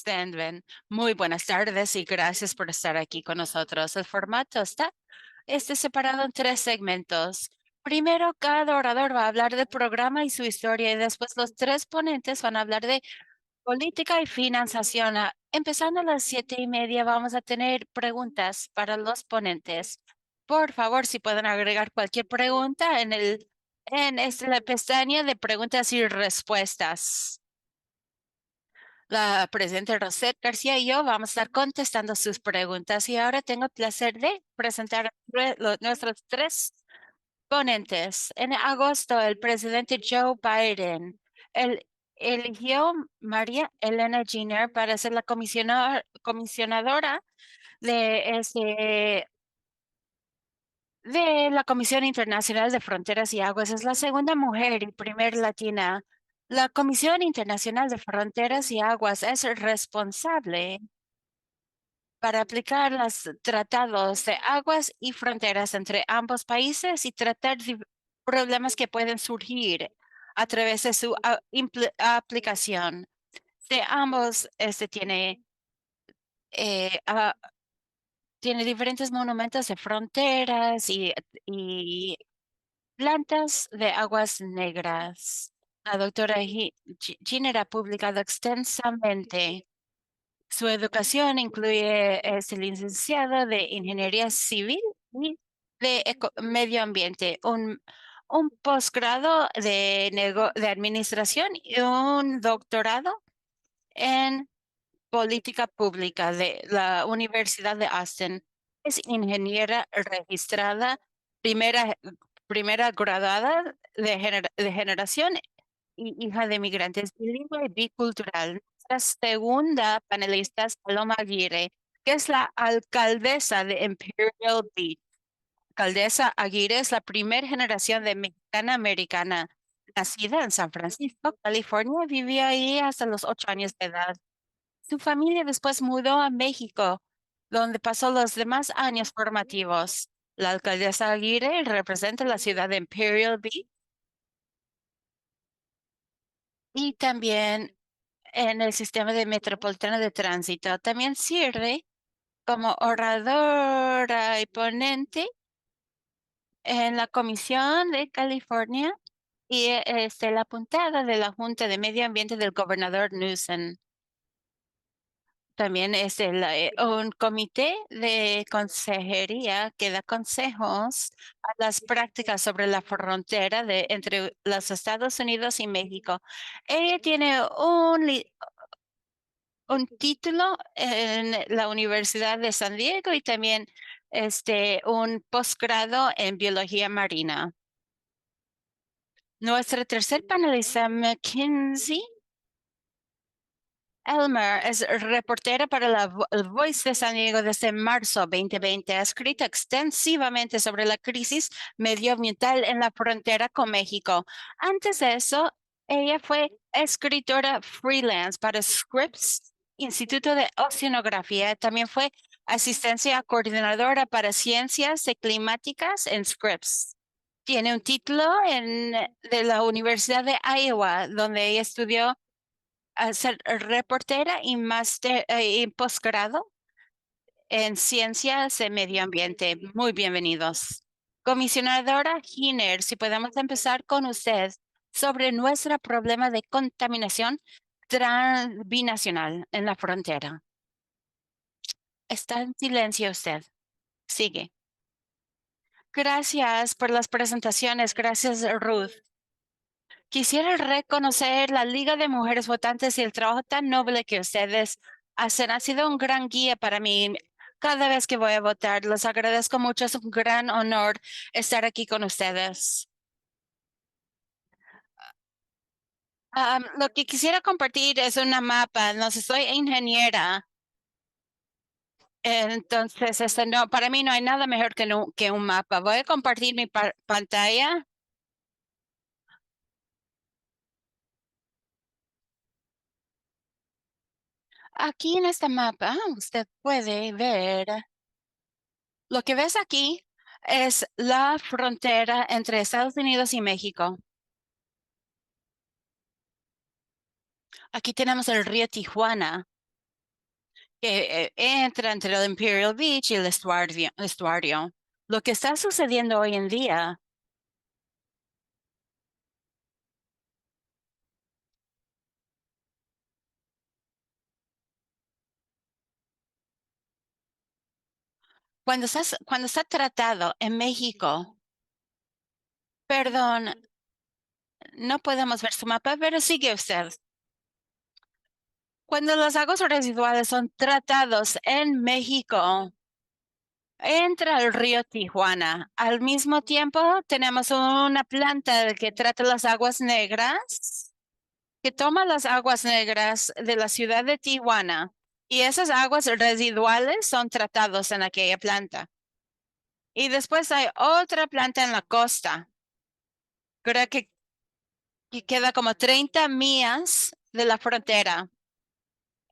Stenven. Muy buenas tardes y gracias por estar aquí con nosotros. El formato está separado en tres segmentos. Primero, cada orador va a hablar del programa y su historia y después los tres ponentes van a hablar de política y financiación. Empezando a las 7:30 vamos a tener preguntas para los ponentes. Por favor, si pueden agregar cualquier pregunta en la pestaña de preguntas y respuestas. La presidenta Rosette García y yo vamos a estar contestando sus preguntas y ahora tengo el placer de presentar nuestros tres ponentes. En agosto, el presidente Joe Biden eligió María Elena Giner para ser la comisionadora de, de la Comisión Internacional de Fronteras y Aguas. Es la segunda mujer y primer latina. La Comisión Internacional de Fronteras y Aguas es responsable para aplicar los tratados de aguas y fronteras entre ambos países y tratar problemas que pueden surgir a través de su aplicación. De ambos, eh, ah, tiene diferentes monumentos de fronteras y plantas de aguas negras. La doctora Giner ha publicado extensamente. Su educación incluye es licenciado de Ingeniería Civil y de Medio Ambiente, un posgrado de Administración y un doctorado en Política Pública de la Universidad de Austin. Es ingeniera registrada, primera, primera graduada de generación y hija de migrantes, bilingüe y bicultural. Nuestra segunda panelista es Paloma Aguirre, que es la alcaldesa de Imperial Beach. Alcaldesa Aguirre es la primera generación de mexicana americana. Nacida en San Francisco, California, vivió ahí hasta los 8 años de edad. Su familia después mudó a México, donde pasó los demás años formativos. La alcaldesa Aguirre representa la ciudad de Imperial Beach y también en el sistema de metropolitano de tránsito. También sirve como oradora y ponente en la Comisión de California y es la puntada de la Junta de Medio Ambiente del gobernador Newsom. También es un comité de consejería que da consejos a las prácticas sobre la frontera entre los Estados Unidos y México. Ella tiene un título en la Universidad de San Diego y también un posgrado en biología marina. Nuestra tercer panelista, Mackenzie Elmer, es reportera para El Voice de San Diego desde marzo 2020. Ha escrito extensivamente sobre la crisis medioambiental en la frontera con México. Antes de eso, ella fue escritora freelance para Scripps, Instituto de Oceanografía. También fue asistencia coordinadora para ciencias climáticas en Scripps. Tiene un título de la Universidad de Iowa, donde ella estudió a ser reportera y máster y posgrado en ciencias de medio ambiente. Muy bienvenidos. Comisionadora Giner, si podemos empezar con usted sobre nuestro problema de contaminación binacional en la frontera. Está en silencio usted. Sigue. Gracias por las presentaciones. Gracias, Ruth. Quisiera reconocer la Liga de Mujeres Votantes y el trabajo tan noble que ustedes hacen. Ha sido un gran guía para mí cada vez que voy a votar. Les agradezco mucho. Es un gran honor estar aquí con ustedes. Lo que quisiera compartir es una mapa. No sé, soy ingeniera. Entonces, no, para mí no hay nada mejor que un mapa. Voy a compartir mi pantalla. Aquí en este mapa, usted puede ver. Lo que ves aquí es la frontera entre Estados Unidos y México. Aquí tenemos el río Tijuana que entra entre el Imperial Beach y el estuario. Lo que está sucediendo hoy en día, cuando está tratado en México, perdón, no podemos ver su mapa, pero sigue usted. Cuando los aguas residuales son tratados en México, entra el río Tijuana. Al mismo tiempo, tenemos una planta que trata las aguas negras, que toma las aguas negras de la ciudad de Tijuana y esas aguas residuales son tratados en aquella planta. Y después hay otra planta en la costa, creo que queda como 30 millas de la frontera.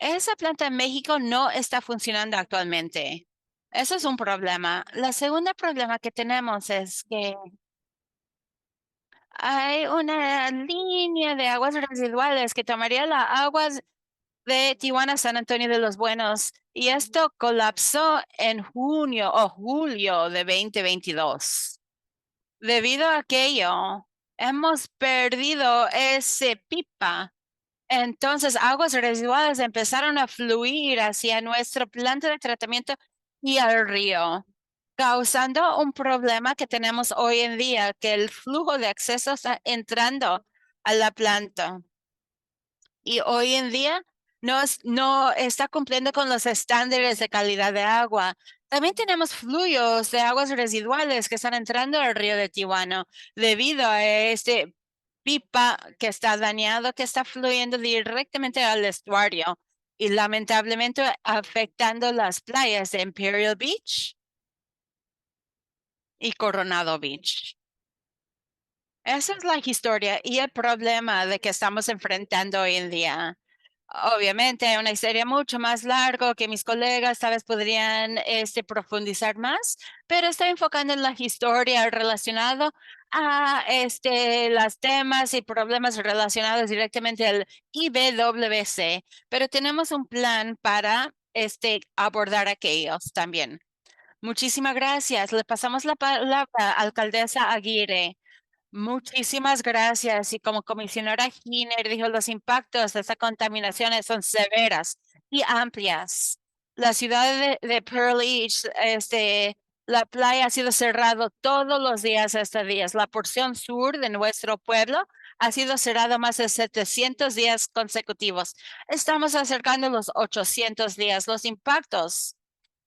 Esa planta en México no está funcionando actualmente. Eso es un problema. La segunda problema que tenemos es que hay una línea de aguas residuales que tomaría las aguas de Tijuana, San Antonio de los Buenos, y esto colapsó en junio o julio de 2022. Debido a aquello, hemos perdido ese pipa. Entonces, aguas residuales empezaron a fluir hacia nuestra planta de tratamiento y al río, causando un problema que tenemos hoy en día, que el flujo de acceso está entrando a la planta y hoy en día no está cumpliendo con los estándares de calidad de agua. También tenemos flujos de aguas residuales que están entrando al río de Tijuana debido a este pipa que está dañado, que está fluyendo directamente al estuario y lamentablemente afectando las playas de Imperial Beach y Coronado Beach. Esa es la historia y el problema de que estamos enfrentando hoy en día. Obviamente, hay una historia mucho más larga que mis colegas tal vez podrían profundizar más, pero estoy enfocando en la historia relacionada a las temas y problemas relacionados directamente al IBWC, pero tenemos un plan para abordar aquellos también. Muchísimas gracias. Le pasamos la palabra a alcaldesa Aguirre. Muchísimas gracias. Y como comisionada Giner dijo, los impactos de esta contaminación son severas y amplias. La ciudad de Pearl Beach, la playa ha sido cerrado todos los días estos días. La porción sur de nuestro pueblo ha sido cerrado más de 700 días consecutivos. Estamos acercando los 800 días. Los impactos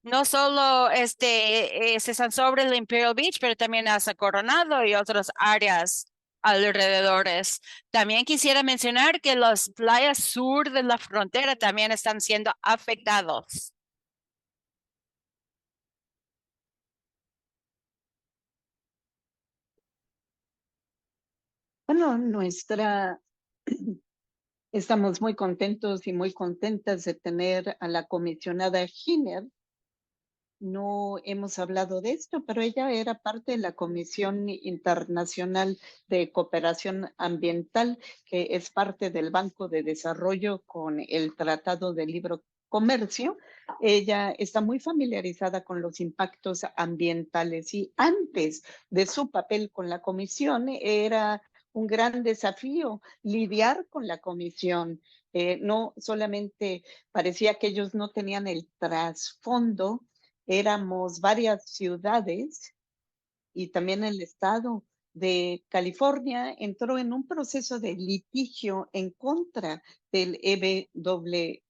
no solo se están sobre el Imperial Beach, pero también hasta Coronado y otras áreas alrededores. También quisiera mencionar que las playas sur de la frontera también están siendo afectados. Bueno, estamos muy contentos y muy contentas de tener a la comisionada Giner. No hemos hablado de esto, pero ella era parte de la Comisión Internacional de Cooperación Ambiental, que es parte del Banco de Desarrollo con el Tratado de Libre Comercio. Ella está muy familiarizada con los impactos ambientales y antes de su papel con la comisión era un gran desafío lidiar con la comisión. No solamente parecía que ellos no tenían el trasfondo, éramos varias ciudades y también el estado de California entró en un proceso de litigio en contra del EBWC.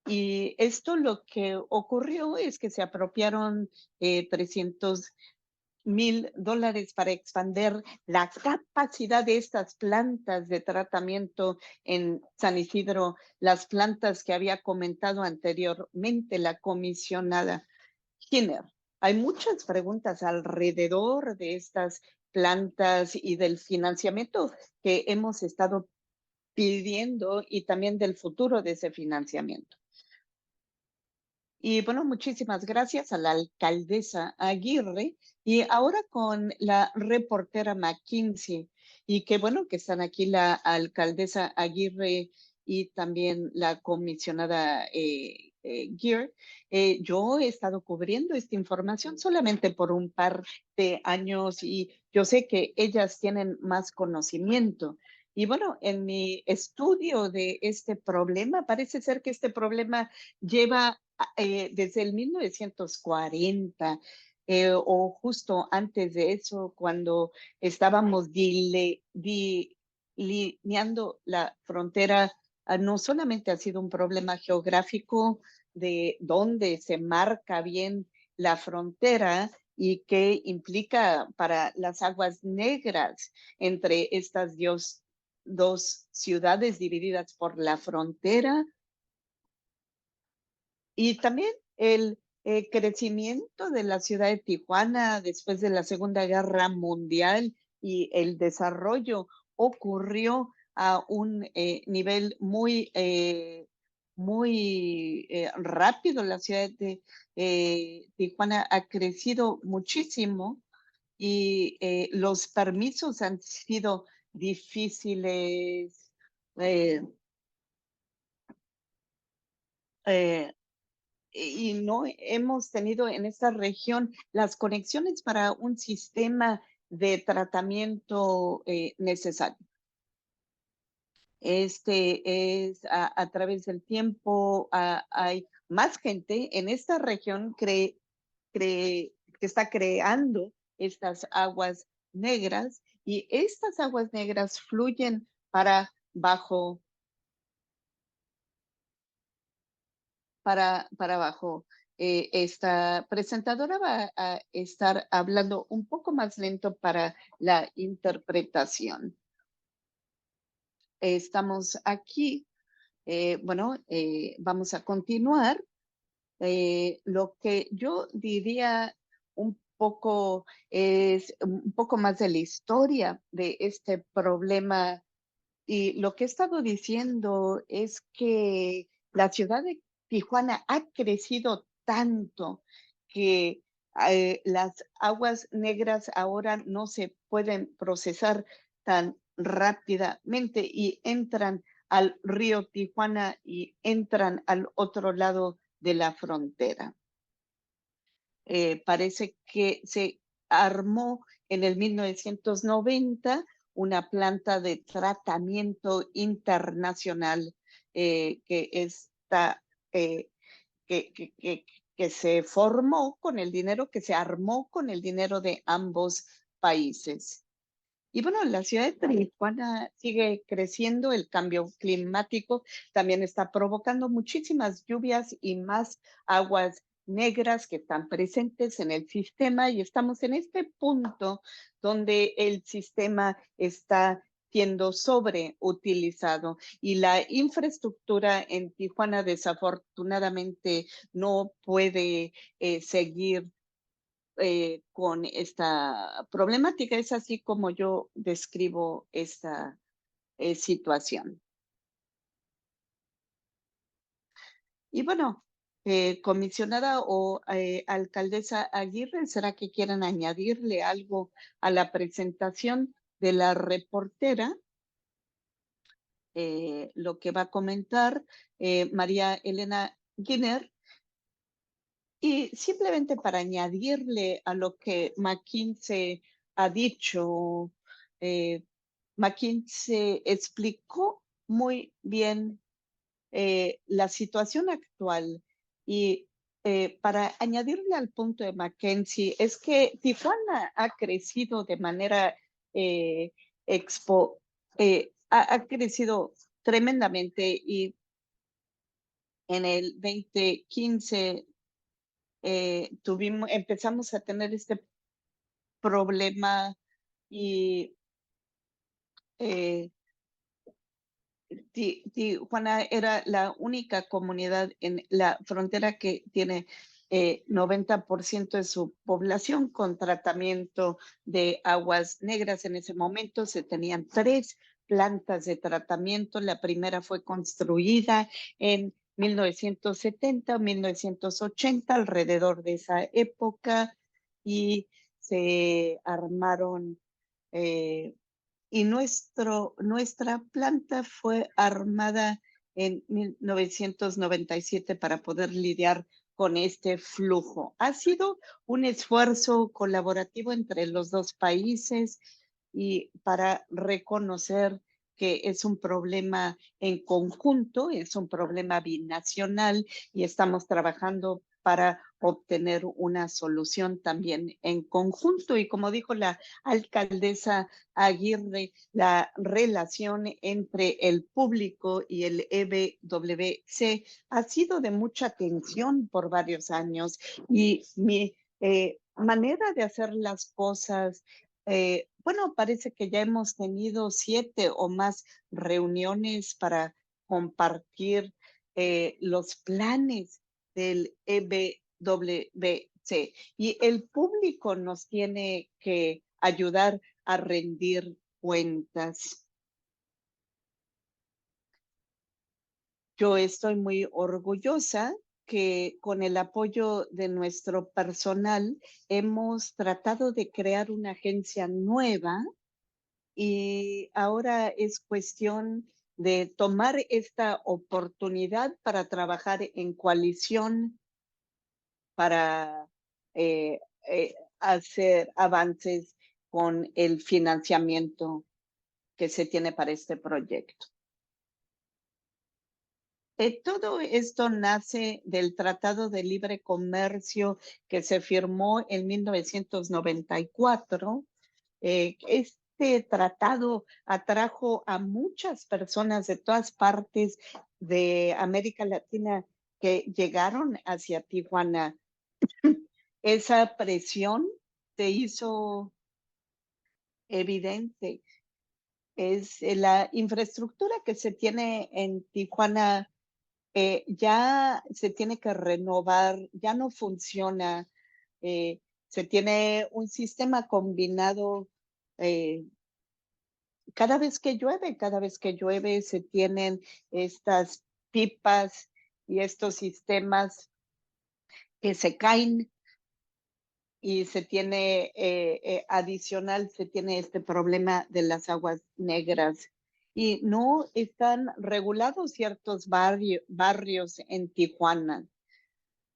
Y esto lo que ocurrió es que se apropiaron 300,000 dólares para expandir la capacidad de estas plantas de tratamiento en San Isidro, las plantas que había comentado anteriormente la comisionada Skinner. Hay muchas preguntas alrededor de estas plantas y del financiamiento que hemos estado pidiendo y también del futuro de ese financiamiento. Y bueno, muchísimas gracias a la alcaldesa Aguirre y ahora con la reportera McKinsey. Y qué bueno que están aquí la alcaldesa Aguirre y también la comisionada Gear. Yo he estado cubriendo esta información solamente por un par de años y yo sé que ellas tienen más conocimiento. Y bueno, en mi estudio de este problema, parece ser que este problema lleva desde el 1940 o justo antes de eso, cuando estábamos delineando la frontera. No solamente ha sido un problema geográfico de dónde se marca bien la frontera y qué implica para las aguas negras entre estas dos ciudades divididas por la frontera, y también el crecimiento de la ciudad de Tijuana después de la Segunda Guerra Mundial y el desarrollo ocurrió a un nivel muy rápido. La ciudad de Tijuana ha crecido muchísimo y los permisos han sido difíciles. eh, eh, y no hemos tenido en esta región las conexiones para un sistema de tratamiento necesario. Este es a través del tiempo, hay más gente en esta región que está creando estas aguas negras, y estas aguas negras fluyen para abajo. Esta presentadora va a estar hablando un poco más lento para la interpretación. Estamos aquí. Bueno, vamos a continuar. Lo que yo diría un poco es un poco más de la historia de este problema. Y lo que he estado diciendo es que la ciudad de Tijuana ha crecido tanto que las aguas negras ahora no se pueden procesar tan rápidamente y entran al río Tijuana y entran al otro lado de la frontera. Parece que se armó en el 1990 una planta de tratamiento internacional que está, eh, que se formó con el dinero, que se armó con el dinero de ambos países. Y bueno, la ciudad de Tijuana sigue creciendo, el cambio climático también está provocando muchísimas lluvias y más aguas negras que están presentes en el sistema, y estamos en este punto donde el sistema está siendo sobreutilizado y la infraestructura en Tijuana desafortunadamente no puede seguir con esta problemática. Es así como yo describo esta situación. Y bueno, comisionada o alcaldesa Aguirre, ¿será que quieran añadirle algo a la presentación de la reportera? Lo que va a comentar María Elena Guiner. Y simplemente para añadirle a lo que McKinsey ha dicho, eh, McKinsey explicó muy bien la situación actual, y para añadirle al punto de McKinsey es que Tijuana ha crecido de manera eh, ha crecido tremendamente, y en el 2015 empezamos a tener este problema, y eh, Tijuana era la única comunidad en la frontera que tiene 90% de su población con tratamiento de aguas negras. En ese momento se tenían 3 plantas de tratamiento. La primera fue construida en 1970 o 1980, alrededor de esa época, y se armaron y nuestra planta fue armada en 1997 para poder lidiar con este flujo. Ha sido un esfuerzo colaborativo entre los dos países y para reconocer que es un problema en conjunto, es un problema binacional y estamos trabajando para obtener una solución también en conjunto. Y como dijo la alcaldesa Aguirre, la relación entre el público y el EBWC ha sido de mucha tensión por varios años y mi manera de hacer las cosas, bueno, parece que ya hemos tenido 7 o más reuniones para compartir los planes del EBWC y el público nos tiene que ayudar a rendir cuentas. Yo estoy muy orgullosa que con el apoyo de nuestro personal hemos tratado de crear una agencia nueva y ahora es cuestión de tomar esta oportunidad para trabajar en coalición para eh, hacer avances con el financiamiento que se tiene para este proyecto. Todo esto nace del Tratado de Libre Comercio que se firmó en 1994. Este tratado atrajo a muchas personas de todas partes de América Latina que llegaron hacia Tijuana. Esa presión se hizo evidente. Es la infraestructura que se tiene en Tijuana ya se tiene que renovar, ya no funciona. Se tiene un sistema combinado. eh, cada vez que llueve, se tienen estas pipas y estos sistemas que se caen y se tiene adicional, se tiene este problema de las aguas negras y no están regulados ciertos barrios en Tijuana.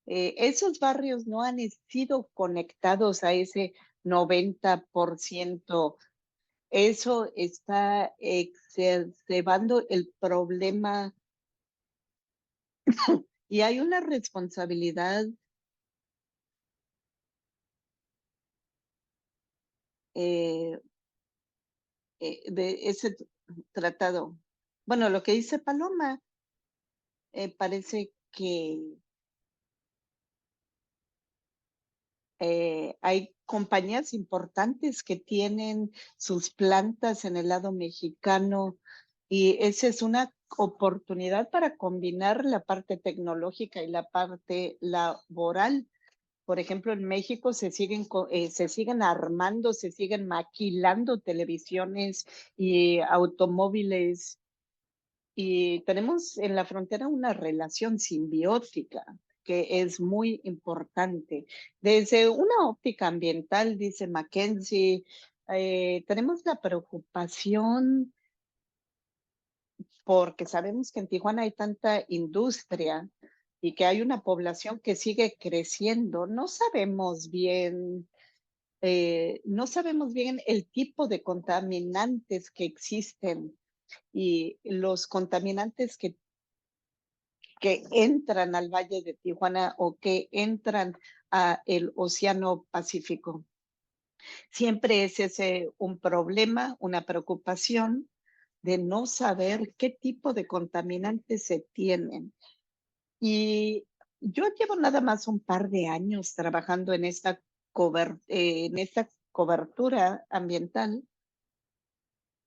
Esos barrios no han sido conectados a ese 90%. Eso está exacerbando el problema y hay una responsabilidad eh, de ese tratado. Bueno, lo que dice Paloma parece que hay compañías importantes que tienen sus plantas en el lado mexicano y esa es una oportunidad para combinar la parte tecnológica y la parte laboral. Por ejemplo, en México se siguen armando, se siguen maquilando televisiones y automóviles y tenemos en la frontera una relación simbiótica que es muy importante. Desde una óptica ambiental, dice Mackenzie, tenemos la preocupación porque sabemos que en Tijuana hay tanta industria y que hay una población que sigue creciendo. No sabemos bien el tipo de contaminantes que existen y los contaminantes que entran al Valle de Tijuana o que entran al Océano Pacífico. Siempre es ese un problema, una preocupación de no saber qué tipo de contaminantes se tienen. Y yo llevo nada más un par de años trabajando en esta cobertura ambiental.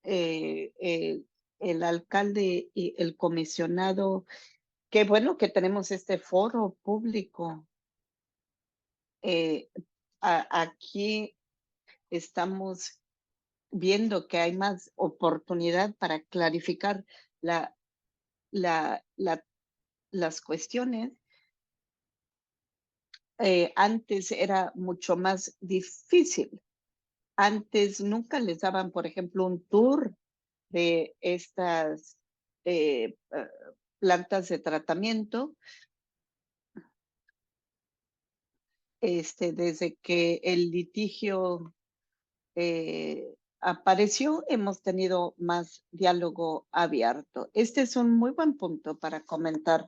Eh, eh, el alcalde y el comisionado, qué bueno que tenemos este foro público. Eh, aquí estamos viendo que hay más oportunidad para clarificar la, la, la, las cuestiones. Antes era mucho más difícil. Antes nunca les daban, por ejemplo, un tour de estas plantas de tratamiento. Desde que el litigio apareció, hemos tenido más diálogo abierto. Este es un muy buen punto para comentar.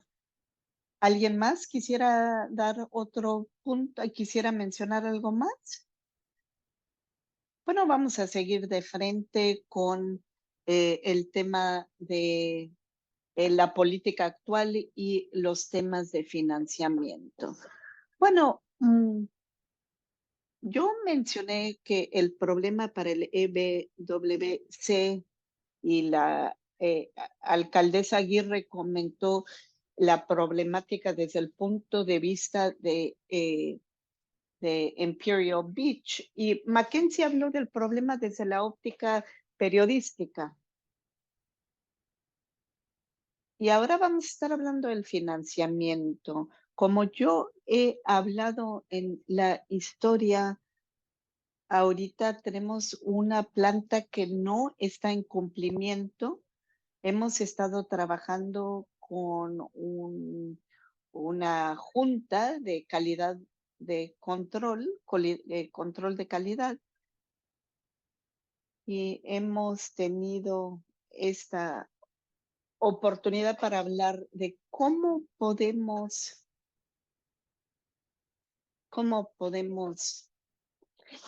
¿Alguien más quisiera dar otro punto? ¿Quisiera mencionar algo más? Bueno, vamos a seguir de frente con el tema de la política actual y los temas de financiamiento. Bueno, yo mencioné que el problema para el EBWC y la alcaldesa Aguirre comentó la problemática desde el punto de vista de Imperial Beach y Mackenzie habló del problema desde la óptica periodística. Y ahora vamos a estar hablando del financiamiento. Como yo he hablado en la historia, ahorita tenemos una planta que no está en cumplimiento. Hemos estado trabajando con una junta de calidad de control de calidad, y hemos tenido esta oportunidad para hablar de cómo podemos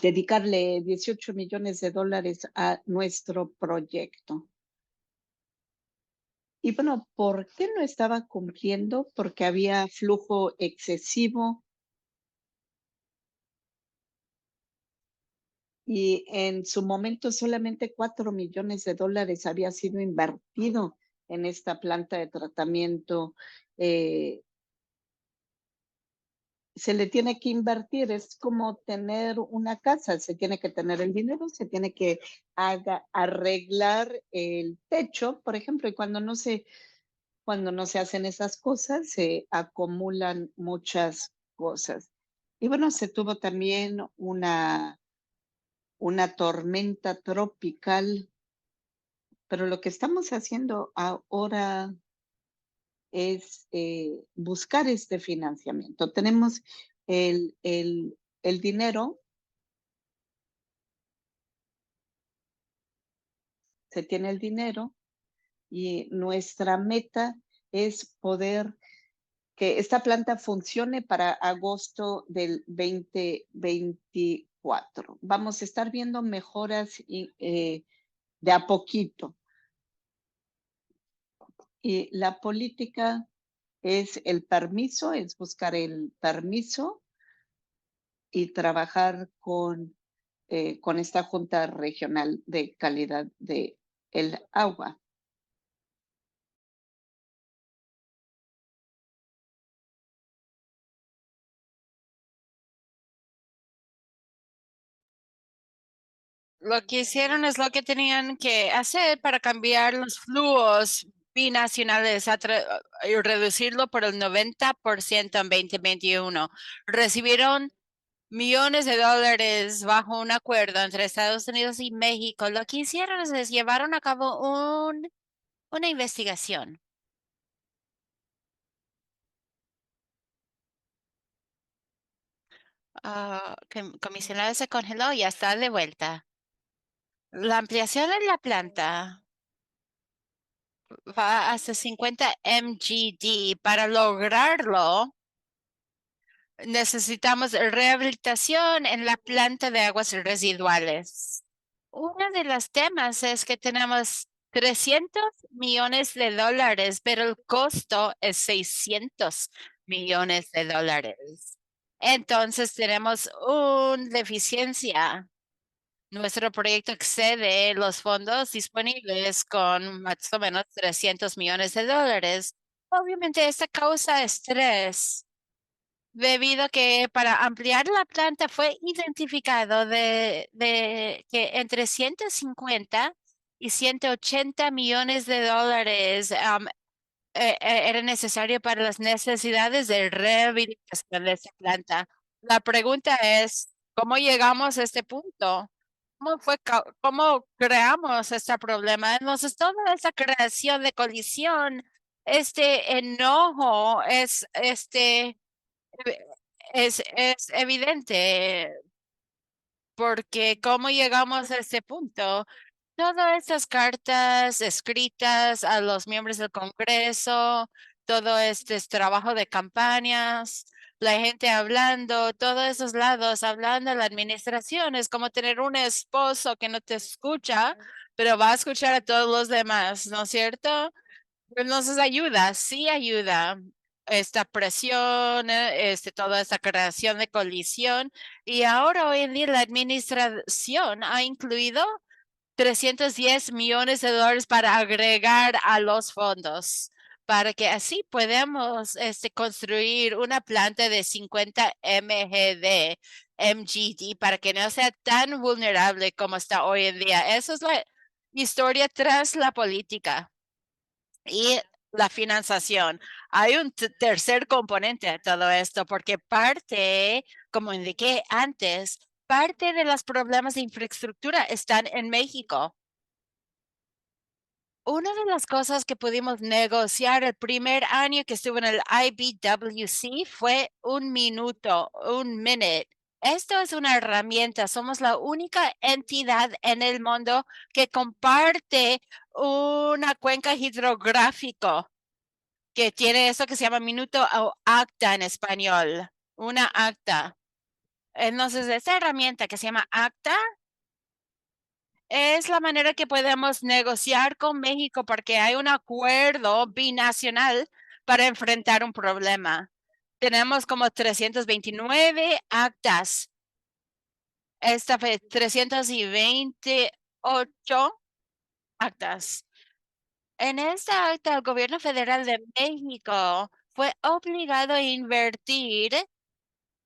dedicarle 18 millones de dólares a nuestro proyecto. Y bueno, ¿por qué no estaba cumpliendo? Porque había flujo excesivo y en su momento solamente 4 millones de dólares había sido invertido en esta planta de tratamiento. Se le tiene que invertir, es como tener una casa, se tiene que tener el dinero, se tiene que arreglar el techo, por ejemplo, y cuando no se hacen esas cosas, se acumulan muchas cosas. Y bueno, se tuvo también una tormenta tropical, pero lo que estamos haciendo ahora es buscar este financiamiento. Tenemos el dinero, se tiene el dinero y nuestra meta es poder que esta planta funcione para agosto del 2024. Vamos a estar viendo mejoras de a poquito. Y la política es el permiso, es buscar el permiso y trabajar con esta Junta Regional de Calidad de el Agua. Lo que hicieron es lo que tenían que hacer para cambiar los flujos binacionales y reducirlo por el 90% en 2021. Recibieron millones de dólares bajo un acuerdo entre Estados Unidos y México. Lo que hicieron es llevaron a cabo una investigación. Comisionado se congeló y ya está de vuelta. La ampliación en la planta va hasta 50 MGD. Para lograrlo, necesitamos rehabilitación en la planta de aguas residuales. Uno de los temas es que tenemos 300 millones de dólares, pero el costo es 600 millones de dólares. Entonces tenemos una deficiencia. Nuestro proyecto excede los fondos disponibles con más o menos 300 millones de dólares. Obviamente, esta causa estrés debido a que para ampliar la planta fue identificado de que entre 150 y 180 millones de dólares era necesario para las necesidades de rehabilitación de esta planta. La pregunta es, ¿cómo llegamos a este punto? ¿Cómo creamos este problema? Entonces, toda esa creación de colisión este enojo es evidente porque cómo llegamos a este punto. Todas estas cartas escritas a los miembros del Congreso, todo este es trabajo de campañas, la gente hablando, todos esos lados hablando a la administración, es como tener un esposo que no te escucha, pero va a escuchar a todos los demás, ¿no es cierto? Entonces ayuda, sí ayuda. Esta presión, toda esta creación de colisión. Y ahora hoy en día la administración ha incluido 310 millones de dólares para agregar a los fondos, para que así podamos construir una planta de 50 MGD para que no sea tan vulnerable como está hoy en día. Esa es la historia tras la política y la financiación. Hay un tercer componente a todo esto, porque parte, como indiqué antes, parte de los problemas de infraestructura están en México. Una de las cosas que pudimos negociar el primer año que estuve en el IBWC fue un minuto, un minute. Esto es una herramienta. Somos la única entidad en el mundo que comparte una cuenca hidrográfico que tiene eso que se llama minuto o acta en español. Una acta. Entonces, esta herramienta que se llama acta es la manera que podemos negociar con México porque hay un acuerdo binacional para enfrentar un problema. Tenemos como 329 actas. Esta fue 328 actas. En esta acta, el gobierno federal de México fue obligado a invertir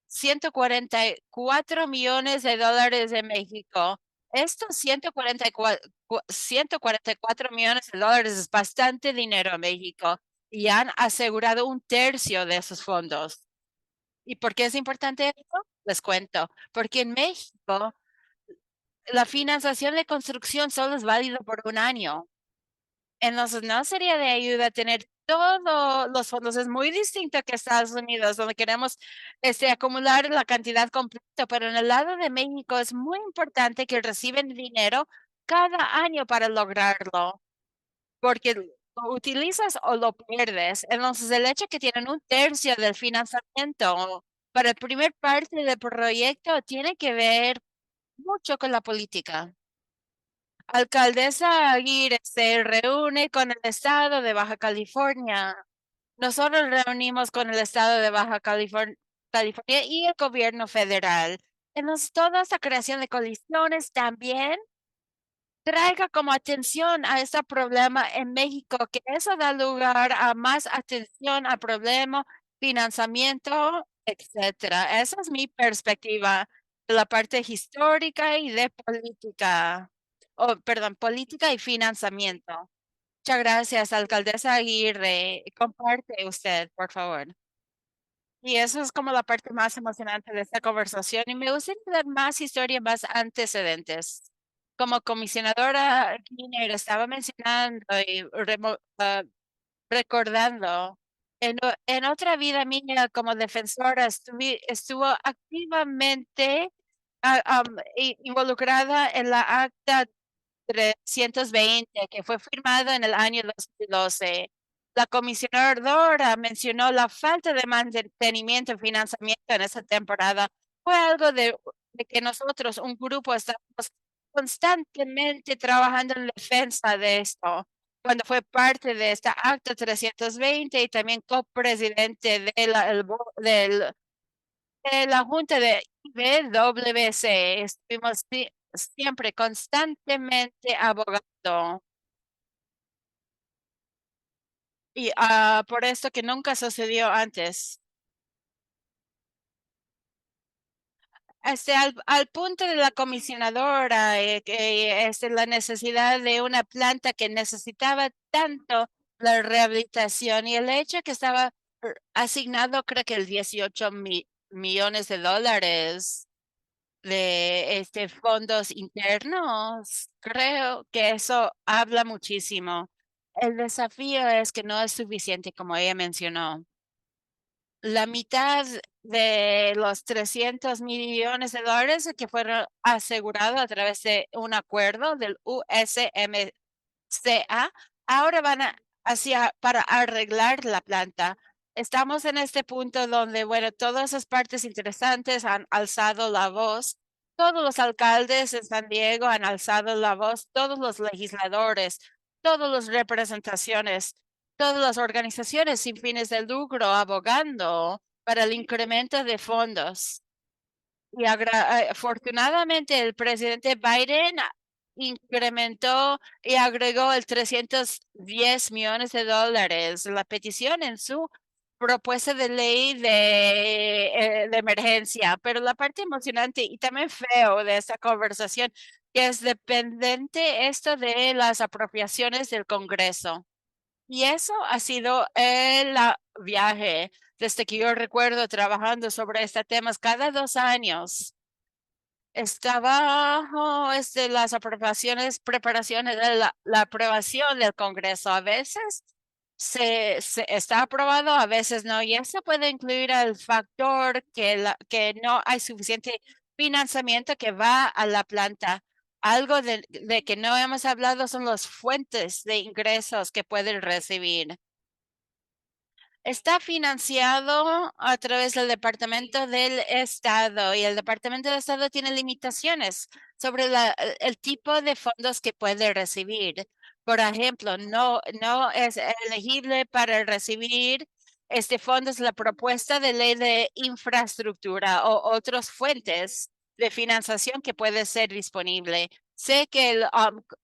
144 millones de dólares de México. Estos 144 millones de dólares es bastante dinero en México y han asegurado un tercio de esos fondos. ¿Y por qué es importante esto? Les cuento. Porque en México la financiación de construcción solo es válido por un año. Entonces, no sería de ayuda tener todos los fondos. Es muy distinto que Estados Unidos, donde queremos acumular la cantidad completa, pero en el lado de México es muy importante que reciben dinero cada año para lograrlo, porque lo utilizas o lo pierdes. Entonces, el hecho que tienen un tercio del financiamiento para el primer parte del proyecto tiene que ver mucho con la política. Alcaldesa Aguirre se reúne con el estado de Baja California. Nosotros reunimos con el estado de California y el gobierno federal. Entonces, toda esta creación de colisiones también traiga como atención a este problema en México, que eso da lugar a más atención al problema, financiamiento, etcétera. Esa es mi perspectiva de la parte histórica y de política. Oh, perdón, política y financiamiento. Muchas gracias, alcaldesa Aguirre. Comparte usted, por favor. Y eso es como la parte más emocionante de esta conversación. Y me gustaría dar más historia, más antecedentes. Como comisionadora, Giner estaba mencionando y recordando, en otra vida mía como defensora, estuvo activamente involucrada en la acta 320 que fue firmado en el año 2012. La comisionadora mencionó la falta de mantenimiento y financiamiento en esa temporada. Fue algo de que nosotros, un grupo, estamos constantemente trabajando en defensa de esto. Cuando fue parte de esta acta 320 y también copresidente de la Junta de IBWC, estuvimos siempre constantemente abogando y por esto que nunca sucedió antes. Al punto de la comisionadora, que la necesidad de una planta que necesitaba tanto la rehabilitación y el hecho que estaba asignado, creo que el 18 millones de dólares de fondos internos, creo que eso habla muchísimo. El desafío es que no es suficiente, como ella mencionó. La mitad de los 300 millones de dólares que fueron asegurados a través de un acuerdo del USMCA, ahora van hacia para arreglar la planta. Estamos en este punto donde, bueno, todas esas partes interesantes han alzado la voz. Todos los alcaldes de San Diego han alzado la voz, todos los legisladores, todas las representaciones, todas las organizaciones sin fines de lucro abogando para el incremento de fondos. Y afortunadamente el presidente Biden incrementó y agregó el 310 millones de dólares. La petición en su propuesta de ley de emergencia. Pero la parte emocionante y también feo de esta conversación, que es dependiente esto de las apropiaciones del Congreso. Y eso ha sido el viaje desde que yo recuerdo trabajando sobre este tema cada 2 años. Está bajo las aprobaciones, preparaciones de la aprobación del Congreso. A veces se está aprobado, a veces no. Y eso puede incluir el factor que no hay suficiente financiamiento que va a la planta. Algo de que no hemos hablado son las fuentes de ingresos que pueden recibir. Está financiado a través del Departamento del Estado y el Departamento del Estado tiene limitaciones sobre el tipo de fondos que puede recibir. Por ejemplo, no es elegible para recibir fondos la propuesta de ley de infraestructura o otras fuentes de financiación que puede ser disponible. Sé que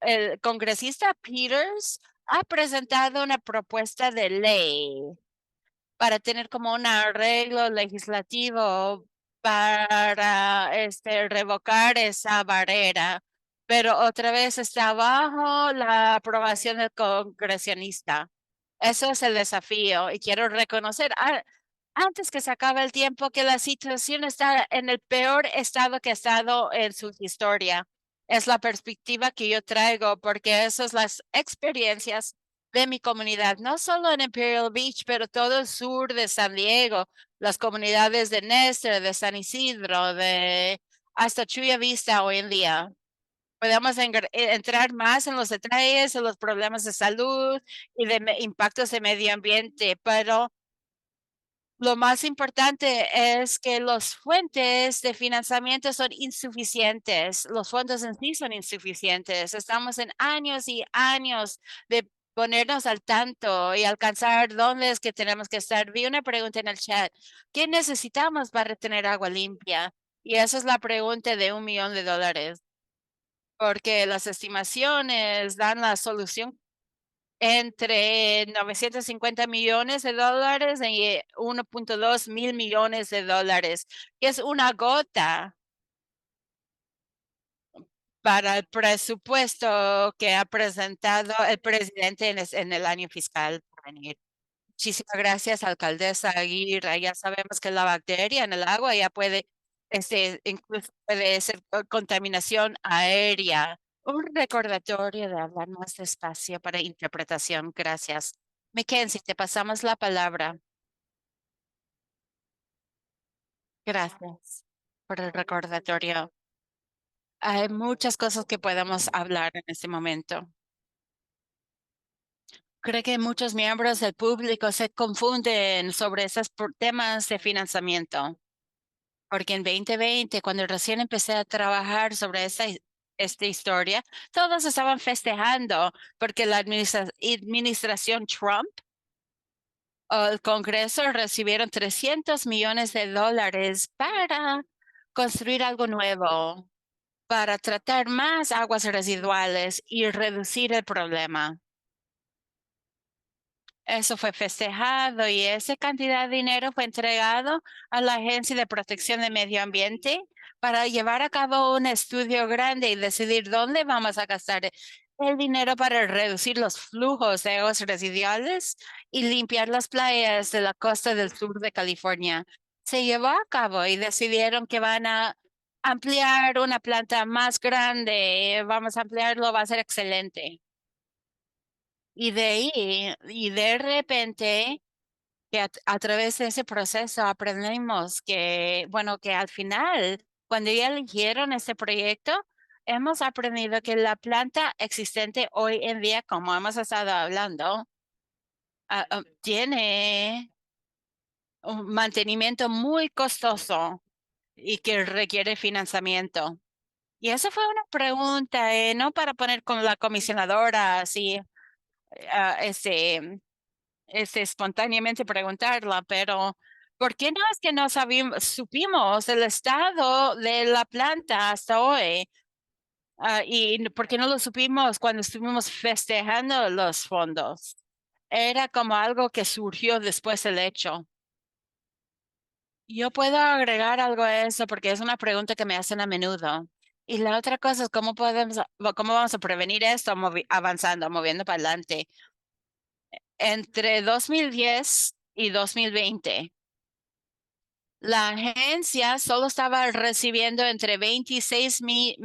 el congresista Peters ha presentado una propuesta de ley para tener como un arreglo legislativo para revocar esa barrera, pero otra vez está bajo la aprobación del congresionista. Eso es el desafío y quiero reconocer antes que se acabe el tiempo que la situación está en el peor estado que ha estado en su historia. Es la perspectiva que yo traigo porque esas son las experiencias de mi comunidad, no solo en Imperial Beach, pero todo el sur de San Diego, las comunidades de Nestor, de San Isidro, de hasta Chuya Vista hoy en día. Podemos entrar más en los detalles, en los problemas de salud y de impactos de medio ambiente, pero lo más importante es que las fuentes de financiamiento son insuficientes. Los fondos en sí son insuficientes. Estamos en años y años de ponernos al tanto y alcanzar dónde es que tenemos que estar. Vi una pregunta en el chat. ¿Qué necesitamos para tener agua limpia? Y esa es la pregunta de $1 millón, porque las estimaciones dan la solución entre 950 millones de dólares y 1.2 mil millones de dólares, que es una gota para el presupuesto que ha presentado el presidente en el año fiscal por venir. Muchísimas gracias, alcaldesa Aguirre. Ya sabemos que la bacteria en el agua ya puede, incluso puede ser contaminación aérea. Un recordatorio de hablar más despacio para interpretación. Gracias. Mackenzie, te pasamos la palabra. Gracias por el recordatorio. Hay muchas cosas que podemos hablar en este momento. Creo que muchos miembros del público se confunden sobre esos temas de financiamiento. Porque en 2020, cuando recién empecé a trabajar sobre esta historia, todos estaban festejando porque la administración Trump o el Congreso recibieron 300 millones de dólares para construir algo nuevo, para tratar más aguas residuales y reducir el problema. Eso fue festejado y esa cantidad de dinero fue entregado a la Agencia de Protección del Medio Ambiente para llevar a cabo un estudio grande y decidir dónde vamos a gastar el dinero para reducir los flujos de aguas residuales y limpiar las playas de la costa del sur de California. Se llevó a cabo y decidieron que van a ampliar una planta más grande. Vamos a ampliarlo, va a ser excelente. Y de ahí, y de repente, que a través de ese proceso aprendimos que, bueno, que al final, cuando ya eligieron este proyecto, hemos aprendido que la planta existente hoy en día, como hemos estado hablando, tiene un mantenimiento muy costoso y que requiere financiamiento. Y esa fue una pregunta, no para poner con la comisionadora así, espontáneamente preguntarla, pero ¿por qué no es que no supimos el estado de la planta hasta hoy? ¿Y por qué no lo supimos cuando estuvimos festejando los fondos? Era como algo que surgió después del hecho. Yo puedo agregar algo a eso porque es una pregunta que me hacen a menudo. Y la otra cosa es cómo vamos a prevenir esto avanzando, moviendo para adelante. Entre 2010 y 2020, la agencia solo estaba recibiendo entre 26 mil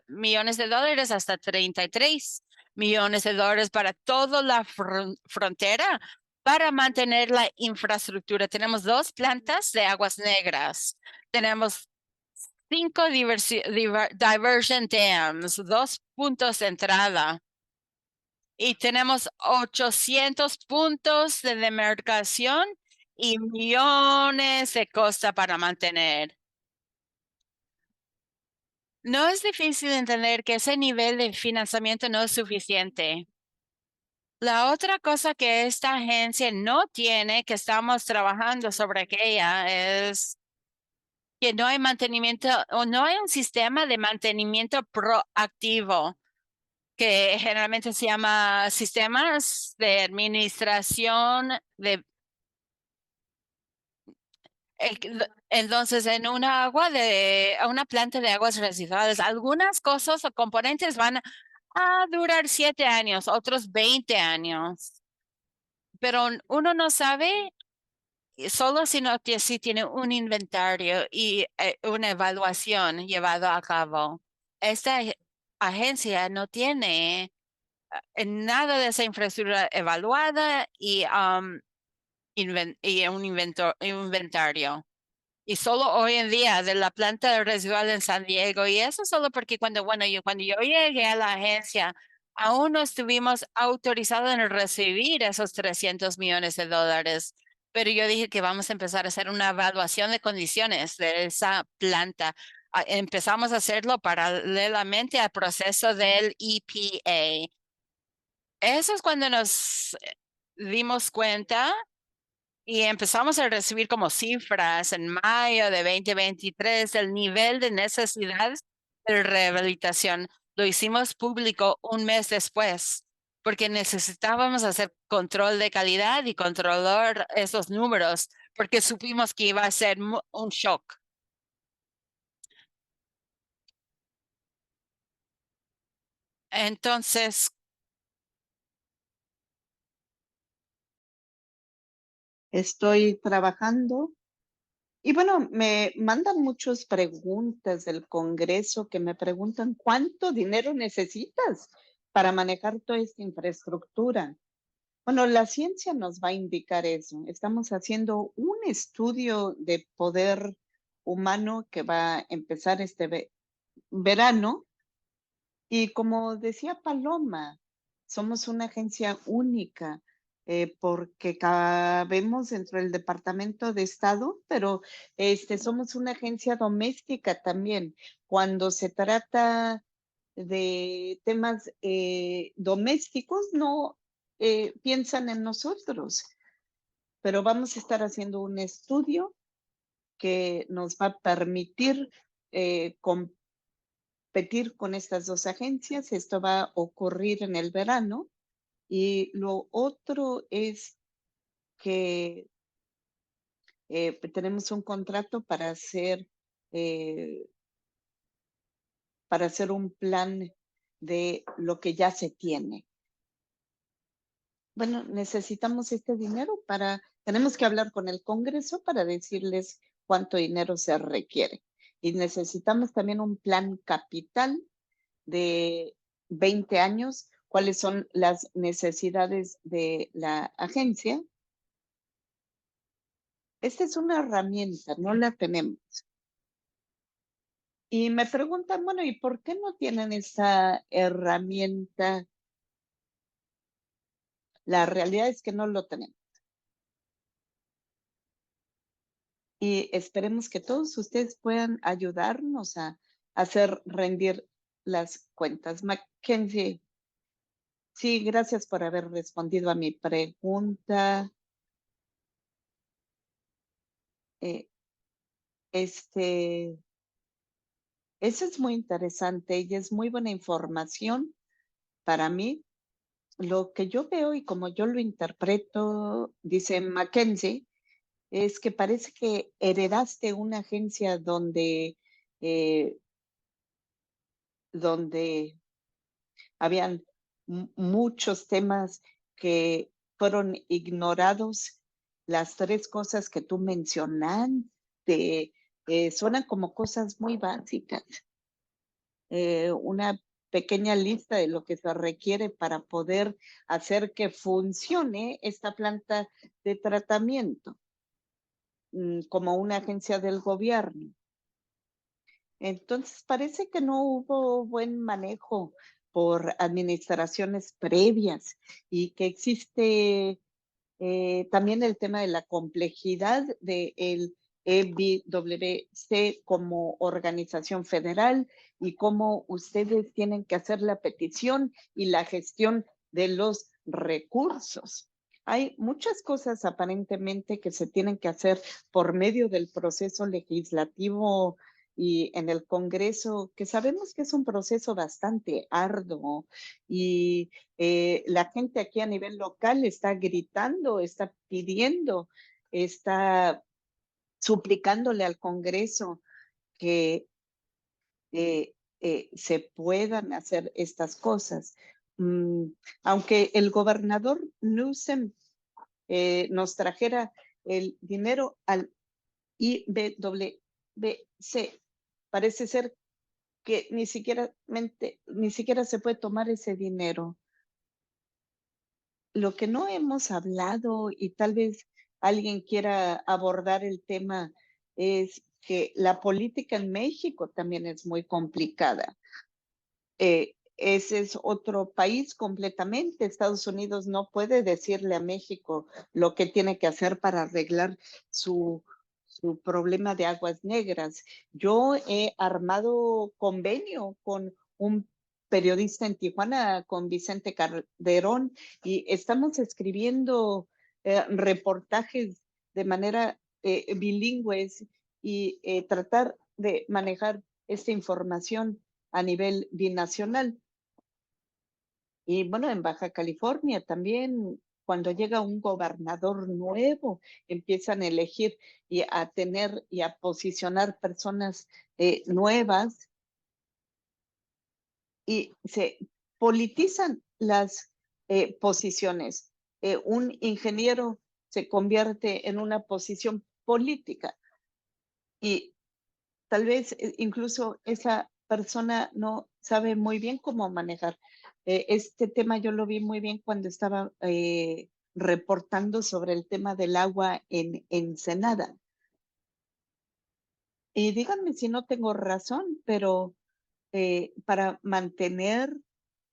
millones de dólares hasta 33 millones de dólares para toda la frontera para mantener la infraestructura. Tenemos 2 plantas de aguas negras. Tenemos 5 diversion dams, 2 puntos de entrada. Y tenemos 800 puntos de demarcación y millones de cosas para mantener. No es difícil entender que ese nivel de financiamiento no es suficiente. La otra cosa que esta agencia no tiene, que estamos trabajando sobre aquella, es que no hay mantenimiento o no hay un sistema de mantenimiento proactivo, que generalmente se llama sistemas de administración de entonces, en una planta de aguas residuales, algunas cosas o componentes van a durar 7 años, otros 20 años, pero uno no sabe solo si tiene un inventario y una evaluación llevado a cabo. Esta agencia no tiene nada de esa infraestructura evaluada y un inventario. Y solo hoy en día de la planta residual en San Diego. Y eso solo porque cuando yo llegué a la agencia, aún no estuvimos autorizados en recibir esos 300 millones de dólares. Pero yo dije que vamos a empezar a hacer una evaluación de condiciones de esa planta. Empezamos a hacerlo paralelamente al proceso del EPA. Eso es cuando nos dimos cuenta y empezamos a recibir como cifras en mayo de 2023 del nivel de necesidad de rehabilitación. Lo hicimos público un mes después porque necesitábamos hacer control de calidad y controlar esos números porque supimos que iba a ser un shock. Entonces, Estoy trabajando y bueno, me mandan muchas preguntas del Congreso que me preguntan cuánto dinero necesitas para manejar toda esta infraestructura. Bueno, la ciencia nos va a indicar eso. Estamos haciendo un estudio de poder humano que va a empezar este verano. Y como decía Paloma, somos una agencia única porque cabemos dentro del Departamento de Estado, pero somos una agencia doméstica también. Cuando se trata de temas domésticos, no piensan en nosotros, pero vamos a estar haciendo un estudio que nos va a permitir competir con estas 2 agencias. Esto va a ocurrir en el verano. Y lo otro es que tenemos un contrato eh, para hacer un plan de lo que ya se tiene. Bueno, necesitamos este dinero tenemos que hablar con el Congreso para decirles cuánto dinero se requiere. Y necesitamos también un plan capital de 20 años cuáles son las necesidades de la agencia. Esta es una herramienta, no la tenemos. Y me preguntan, bueno, ¿y por qué no tienen esa herramienta? La realidad es que no lo tenemos. Y esperemos que todos ustedes puedan ayudarnos a hacer rendir las cuentas. Mackenzie, sí, gracias por haber respondido a mi pregunta. Eh, este, Eso es muy interesante y es muy buena información para mí. Lo que yo veo y como yo lo interpreto, dice Mackenzie, es que parece que heredaste una agencia eh, donde habían muchos temas que fueron ignorados. Las tres cosas que tú mencionaste suenan como cosas muy básicas. Una pequeña lista de lo que se requiere para poder hacer que funcione esta planta de tratamiento como una agencia del gobierno. Entonces, parece que no hubo buen manejo por administraciones previas y que existe también el tema de la complejidad del EBWC como organización federal y cómo ustedes tienen que hacer la petición y la gestión de los recursos. Hay muchas cosas aparentemente que se tienen que hacer por medio del proceso legislativo y en el Congreso, que sabemos que es un proceso bastante arduo y la gente aquí a nivel local está gritando, está pidiendo, está suplicándole al Congreso que se puedan hacer estas cosas. Mm, Aunque el gobernador Newsom nos trajera el dinero al IBWC, parece ser que ni siquiera se puede tomar ese dinero. Lo que no hemos hablado y tal vez alguien quiera abordar el tema es que la política en México también es muy complicada. Ese es otro país completamente. Estados Unidos no puede decirle a México lo que tiene que hacer para arreglar su problema de aguas negras. Yo he armado convenio con un periodista en Tijuana, con Vicente Calderón, y estamos escribiendo reportajes de manera bilingües y tratar de manejar esta información a nivel binacional. Y bueno, en Baja California también, cuando llega un gobernador nuevo, empiezan a elegir y a tener y a posicionar personas nuevas y se politizan las posiciones. Un ingeniero se convierte en una posición política y tal vez incluso esa persona no sabe muy bien cómo manejar. Este tema yo lo vi muy bien cuando estaba reportando sobre el tema del agua en Ensenada. Y díganme si no tengo razón, pero para mantener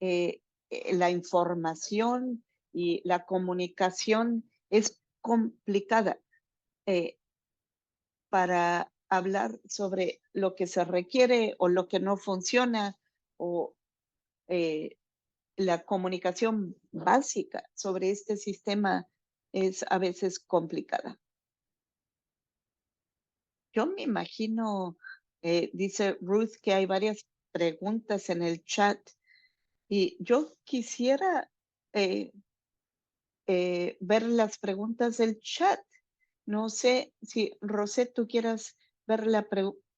la información y la comunicación es complicada. Para hablar sobre lo que se requiere o lo que no funciona o eh, la comunicación básica sobre este sistema es a veces complicada. Yo me imagino, dice Ruth, que hay varias preguntas en el chat y yo quisiera eh, ver las preguntas del chat. No sé si, Rosette, tú quieras ver la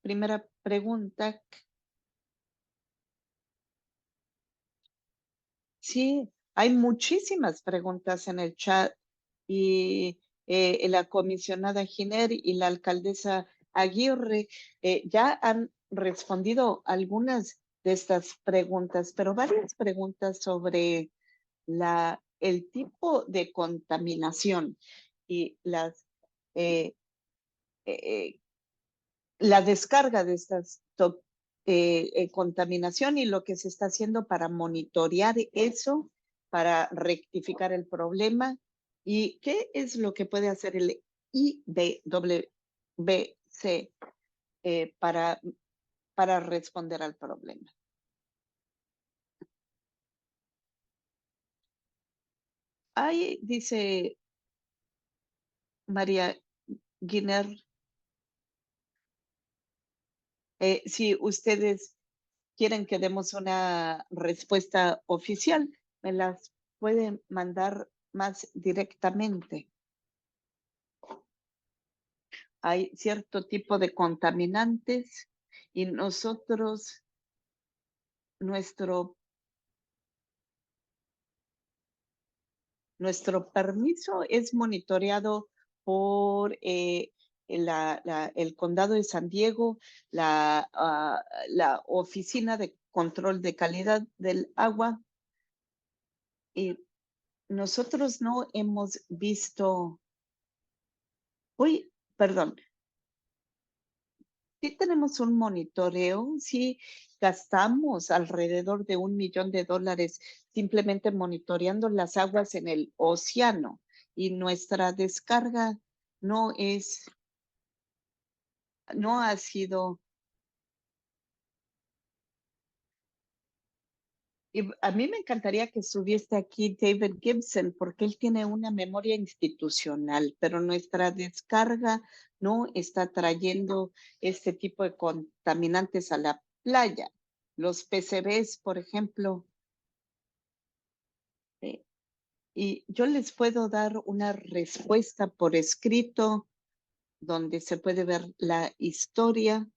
primera pregunta. Sí, hay muchísimas preguntas en el chat y la comisionada Giner y la alcaldesa Aguirre ya han respondido algunas de estas preguntas, pero varias preguntas sobre el tipo de contaminación y eh, eh, la descarga de estas contaminación y lo que se está haciendo para monitorear eso, para rectificar el problema y qué es lo que puede hacer el IBWC para responder al problema. Ahí dice María Guiner, si ustedes quieren que demos una respuesta oficial, me las pueden mandar más directamente. Hay cierto tipo de contaminantes y nosotros, nuestro permiso es monitoreado por el condado de San Diego, la oficina de control de calidad del agua, y nosotros no hemos visto, uy, perdón, sí tenemos un monitoreo, sí gastamos alrededor de $1 millón simplemente monitoreando las aguas en el océano, y nuestra descarga no ha sido. Y a mí me encantaría que estuviese aquí David Gibson, porque él tiene una memoria institucional, pero nuestra descarga no está trayendo este tipo de contaminantes a la playa. Los PCBs, por ejemplo, y yo les puedo dar una respuesta por escrito donde se puede ver la historia.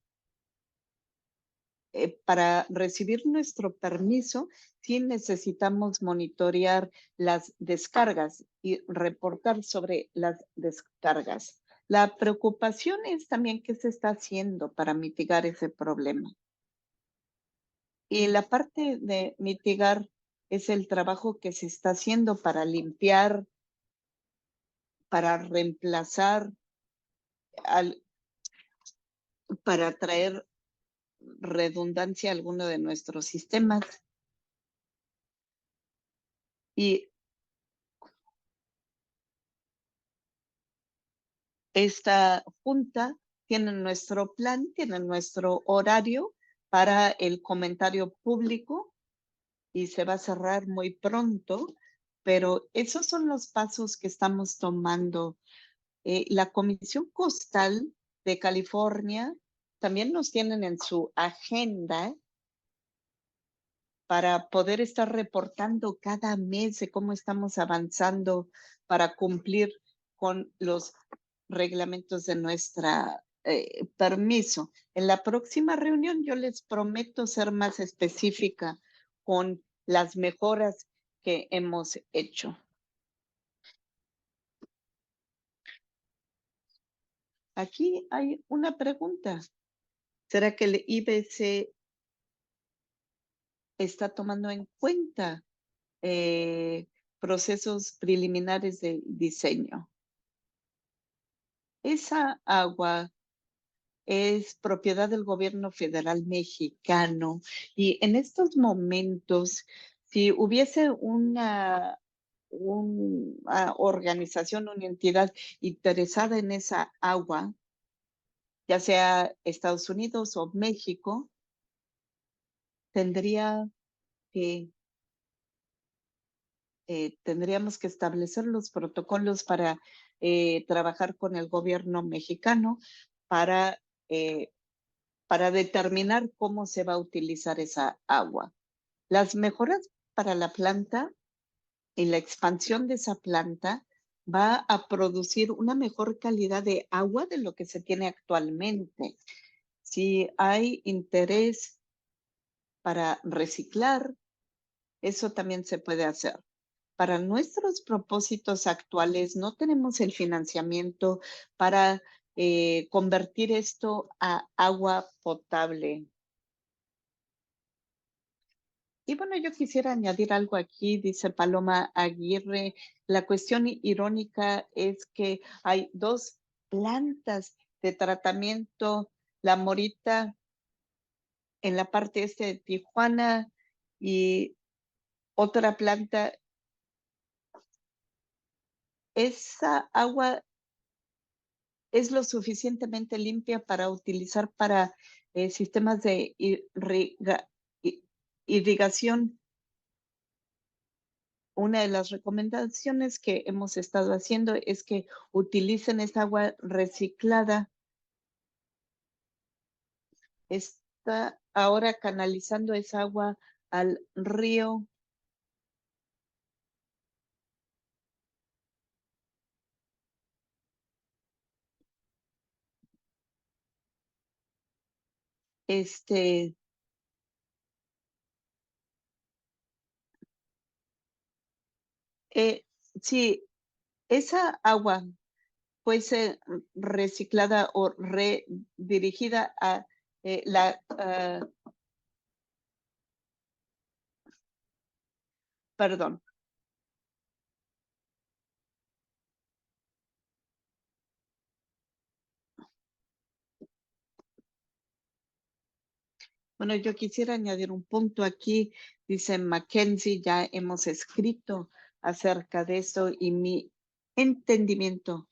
Para recibir nuestro permiso, sí necesitamos monitorear las descargas y reportar sobre las descargas. La preocupación es también qué se está haciendo para mitigar ese problema. Y la parte de mitigar es el trabajo que se está haciendo para limpiar, para reemplazar, para traer redundancia a alguno de nuestros sistemas. Y esta junta tiene nuestro plan, tiene nuestro horario para el comentario público y se va a cerrar muy pronto, pero esos son los pasos que estamos tomando. La Comisión Costal de California también nos tienen en su agenda para poder estar reportando cada mes de cómo estamos avanzando para cumplir con los reglamentos de nuestra permiso. En la próxima reunión yo les prometo ser más específica con las mejoras que hemos hecho. Aquí hay una pregunta. ¿Será que el IBC está tomando en cuenta procesos preliminares de diseño? Esa agua es propiedad del gobierno federal mexicano, y en estos momentos, si hubiese una organización, una entidad interesada en esa agua, ya sea Estados Unidos o México, tendría que tendríamos que establecer los protocolos para trabajar con el gobierno mexicano para, eh, para determinar cómo se va a utilizar esa agua. Las mejoras para la planta y la expansión de esa planta va a producir una mejor calidad de agua de lo que se tiene actualmente. Si hay interés para reciclar, eso también se puede hacer. Para nuestros propósitos actuales, no tenemos el financiamiento para convertir esto a agua potable. Y bueno, yo quisiera añadir algo aquí, dice Paloma Aguirre. La cuestión irónica es que hay dos plantas de tratamiento, la Morita en la parte este de Tijuana y otra planta. Esa agua es lo suficientemente limpia para utilizar para sistemas de irrigación. Una de las recomendaciones que hemos estado haciendo es que utilicen esa agua reciclada. Está ahora canalizando esa agua al río. Este, eh, si esa agua fuese reciclada o redirigida a perdón. Bueno, yo quisiera añadir un punto aquí. Dice Mackenzie, ya hemos escrito acerca de eso y mi entendimiento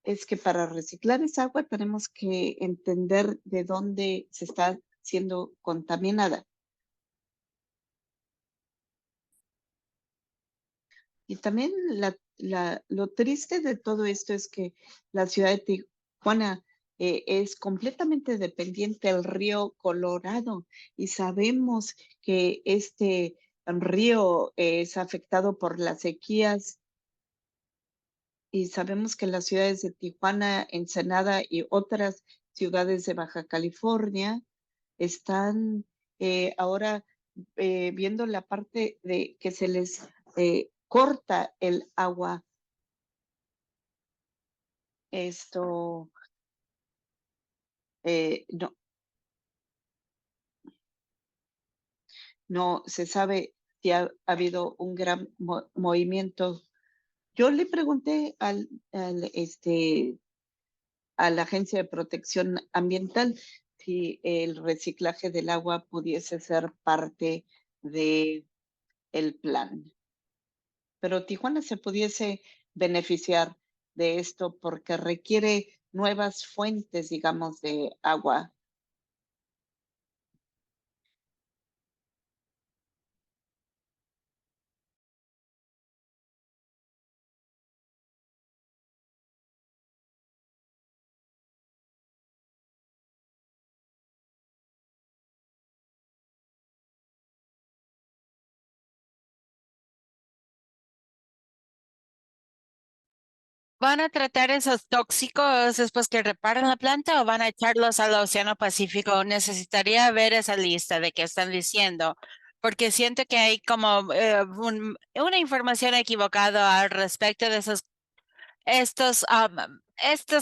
es que para reciclar esa agua tenemos que entender de dónde se está siendo contaminada. Y también lo triste de todo esto es que la ciudad de Tijuana es completamente dependiente del río Colorado y sabemos que este río es afectado por las sequías y sabemos que las ciudades de Tijuana, Ensenada y otras ciudades de Baja California están ahora viendo la parte de que se les corta el agua. Esto no, no se sabe si ha habido un gran movimiento. Yo le pregunté a la Agencia de Protección Ambiental si el reciclaje del agua pudiese ser parte de el plan. Pero Tijuana se pudiese beneficiar de esto porque requiere nuevas fuentes, digamos, de agua. ¿Van a tratar esos tóxicos después que reparan la planta o van a echarlos al Océano Pacífico? Necesitaría ver esa lista de qué están diciendo, porque siento que hay como una información equivocada al respecto de estos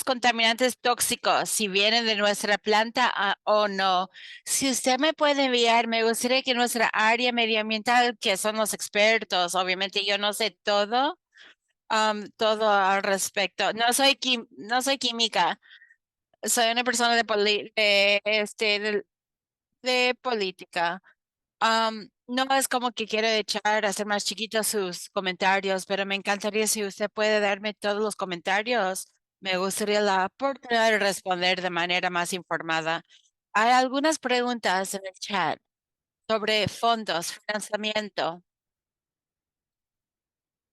contaminantes tóxicos, si vienen de nuestra planta o no. Si usted me puede enviar, me gustaría que nuestra área medioambiental, que son los expertos, obviamente yo no sé todo todo al respecto. No soy química, soy una persona de política. No es como que quiero echar, hacer más chiquitos sus comentarios, pero me encantaría si usted puede darme todos los comentarios. Me gustaría la oportunidad de responder de manera más informada. Hay algunas preguntas en el chat sobre fondos, financiamiento.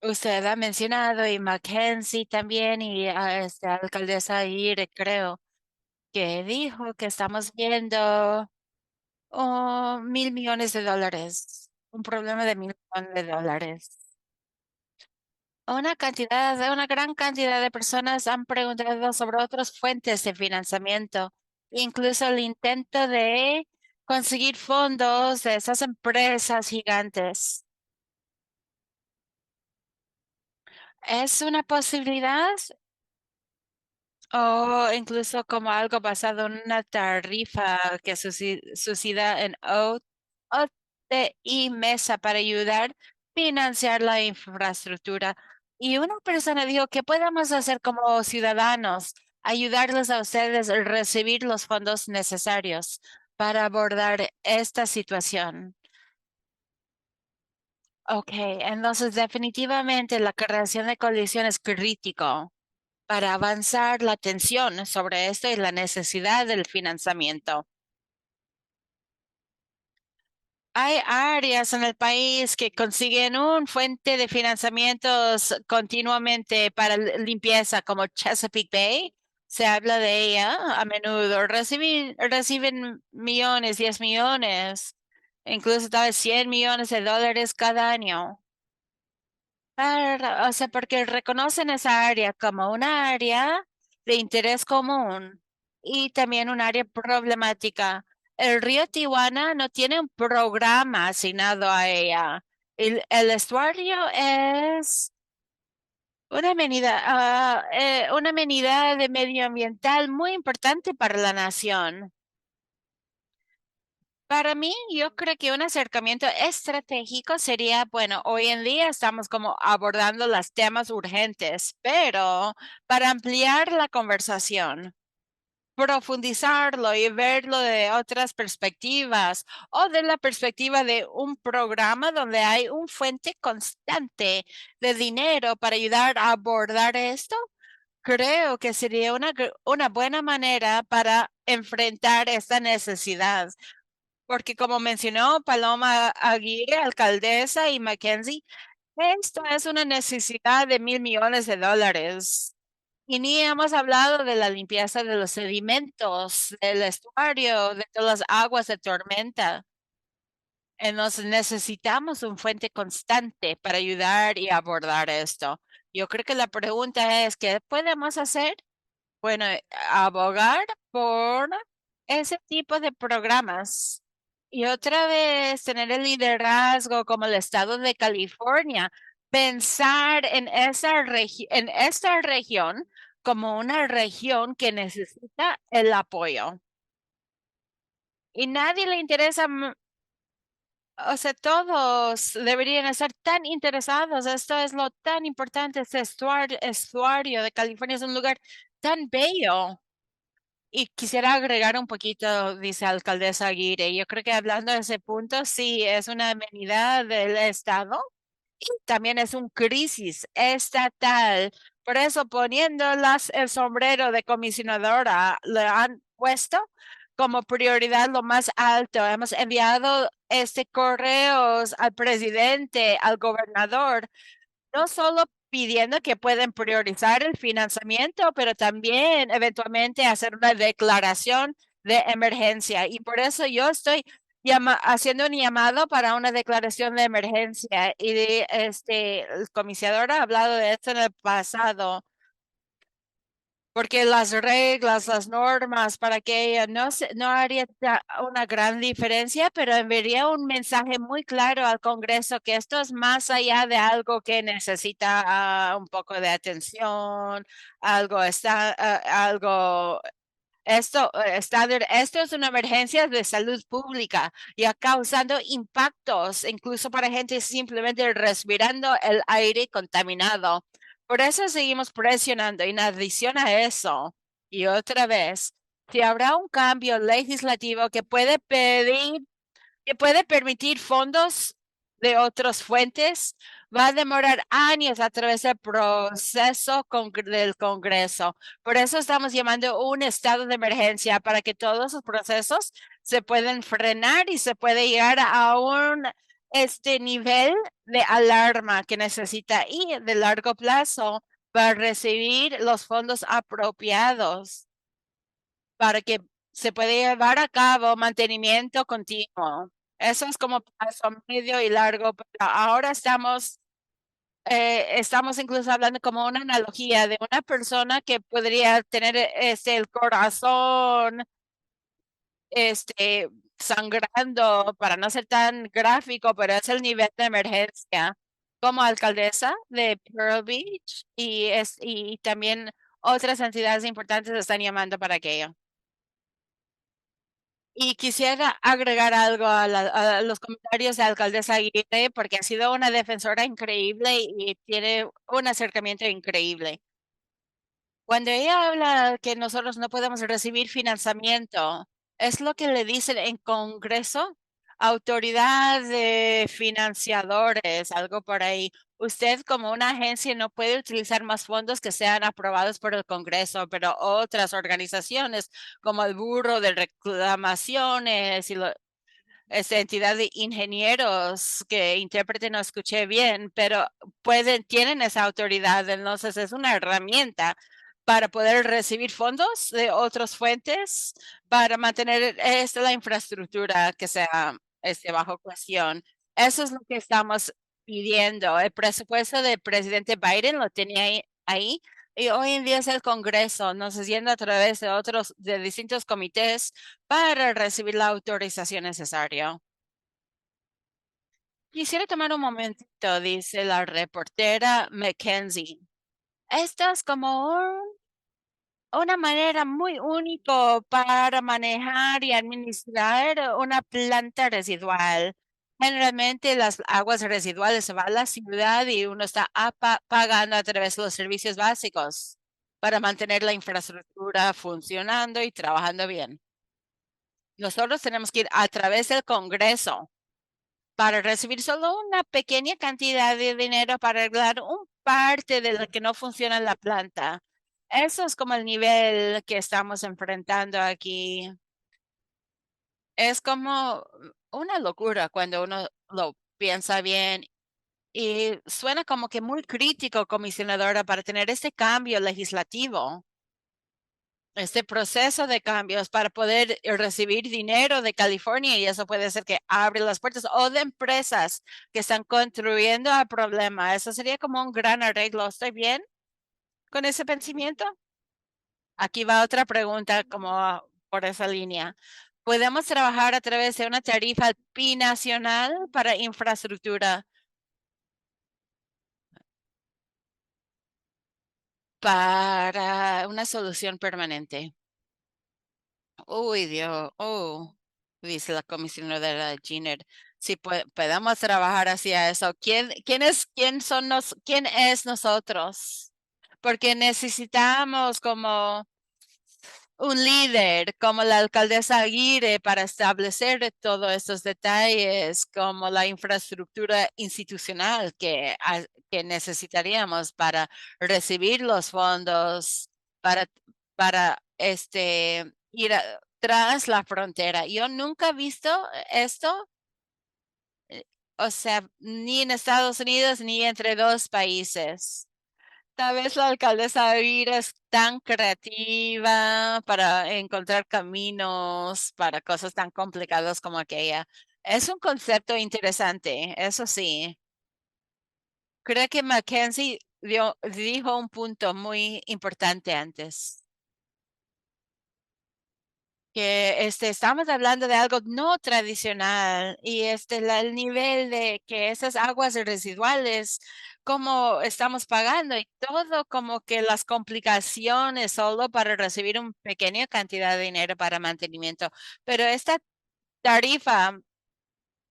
Usted ha mencionado y Mackenzie también y a esta alcaldesa Aguirre, creo, que dijo que estamos viendo $1.000 millones, un problema de $1.000 millones. Una gran cantidad de personas han preguntado sobre otras fuentes de financiamiento, incluso el intento de conseguir fondos de esas empresas gigantes. ¿Es una posibilidad? O incluso como algo basado en una tarifa que suceda en OTI Mesa para ayudar a financiar la infraestructura. Y una persona dijo, ¿qué podemos hacer como ciudadanos? Ayudarles a ustedes a recibir los fondos necesarios para abordar esta situación. Ok, entonces definitivamente la creación de coalición es crítico para avanzar la atención sobre esto y la necesidad del financiamiento. Hay áreas en el país que consiguen un fuente de financiamientos continuamente para limpieza, como Chesapeake Bay. Se habla de ella a menudo. Reciben millones, 10 millones, incluso tal vez 100 millones de dólares cada año. O sea, porque reconocen esa área como una área de interés común y también un área problemática. El río Tijuana no tiene un programa asignado a ella. El estuario es una amenidad de medioambiental muy importante para la nación. Para mí, yo creo que un acercamiento estratégico sería, bueno, hoy en día estamos como abordando los temas urgentes, pero para ampliar la conversación, profundizarlo y verlo de otras perspectivas o de la perspectiva de un programa donde hay un fuente constante de dinero para ayudar a abordar esto, creo que sería una buena manera para enfrentar esta necesidad. Porque como mencionó Paloma Aguirre, alcaldesa, y Mackenzie, esto es una necesidad de 1.000 millones de dólares. Y ni hemos hablado de la limpieza de los sedimentos, del estuario, de todas las aguas de tormenta. Entonces necesitamos un fuente constante para ayudar y abordar esto. Yo creo que la pregunta es, ¿qué podemos hacer? Bueno, abogar por ese tipo de programas. Y otra vez, tener el liderazgo como el estado de California, pensar en en esta región como una región que necesita el apoyo. Y nadie le interesa, o sea, todos deberían estar tan interesados. Esto es lo tan importante. Este estuario de California es un lugar tan bello. Y quisiera agregar un poquito, dice alcaldesa Aguirre. Yo creo que hablando de ese punto, sí, es una amenidad del Estado y también es un crisis estatal. Por eso, poniéndolas el sombrero de comisionadora, le han puesto como prioridad lo más alto. Hemos enviado correos al presidente, al gobernador, no solo pidiendo que pueden priorizar el financiamiento, pero también eventualmente hacer una declaración de emergencia. Y por eso yo estoy haciendo un llamado para una declaración de emergencia. Y el comisionador ha hablado de esto en el pasado. Porque las reglas, las normas, para que ella no haría una gran diferencia, pero enviaría un mensaje muy claro al Congreso que esto es más allá de algo que necesita un poco de atención, algo esto es una emergencia de salud pública y ha causando impactos, incluso para gente simplemente respirando el aire contaminado. Por eso seguimos presionando. Y en adición a eso, y otra vez, si habrá un cambio legislativo que puede permitir fondos de otras fuentes, va a demorar años a través del proceso del Congreso. Por eso estamos llamando un estado de emergencia para que todos los procesos se pueden frenar y se puede llegar a un nivel de alarma que necesita y de largo plazo para recibir los fondos apropiados para que se pueda llevar a cabo mantenimiento continuo. Eso es como paso medio y largo. Pero ahora estamos incluso hablando como una analogía de una persona que podría tener el corazón este, sangrando, para no ser tan gráfico, pero es el nivel de emergencia. Como alcaldesa de Pearl Beach y también otras entidades importantes están llamando para aquello. Y quisiera agregar algo a los comentarios de alcaldesa Aguirre, porque ha sido una defensora increíble y tiene un acercamiento increíble. Cuando ella habla que nosotros no podemos recibir financiamiento, es lo que le dicen en Congreso, autoridad de financiadores, algo por ahí. Usted como una agencia no puede utilizar más fondos que sean aprobados por el Congreso, pero otras organizaciones como el Burro de Reclamaciones y esta entidad de ingenieros que intérprete no escuché bien, pero tienen esa autoridad, entonces es una herramienta para poder recibir fondos de otras fuentes para mantener la infraestructura que sea bajo cuestión. Eso es lo que estamos pidiendo. El presupuesto del presidente Biden lo tenía ahí y hoy en día es el Congreso, nos yendo a través de distintos comités para recibir la autorización necesaria. Quisiera tomar un momentito, dice la reportera Mackenzie. Esto es como una manera muy única para manejar y administrar una planta residual. Generalmente las aguas residuales se van a la ciudad y uno está pagando a través de los servicios básicos para mantener la infraestructura funcionando y trabajando bien. Nosotros tenemos que ir a través del Congreso para recibir solo una pequeña cantidad de dinero para arreglar un parte de lo que no funciona en la planta. Eso es como el nivel que estamos enfrentando aquí. Es como una locura cuando uno lo piensa bien y suena como que muy crítico, comisionadora, para tener este cambio legislativo, este proceso de cambios para poder recibir dinero de California y eso puede ser que abre las puertas o de empresas que están contribuyendo al problema. Eso sería como un gran arreglo. ¿Estoy bien con ese pensamiento? Aquí va otra pregunta como por esa línea. ¿Podemos trabajar a través de una tarifa binacional para infraestructura para una solución permanente? Uy, Dios, dice la comisionada Giner, si podemos trabajar hacia eso. ¿Quién es nosotros? Porque necesitamos como un líder como la alcaldesa Aguirre para establecer todos estos detalles, como la infraestructura institucional que necesitaríamos para recibir los fondos, para, para ir tras la frontera. Yo nunca he visto esto, eh, o sea, ni en Estados Unidos ni entre dos países. Tal vez la alcaldesa Vira es tan creativa para encontrar caminos para cosas tan complicadas como aquella. Es un concepto interesante, eso sí. Creo que Mackenzie dijo un punto muy importante antes, que estamos hablando de algo no tradicional y el nivel de que esas aguas residuales, como estamos pagando y todo como que las complicaciones solo para recibir una pequeña cantidad de dinero para mantenimiento. Pero esta tarifa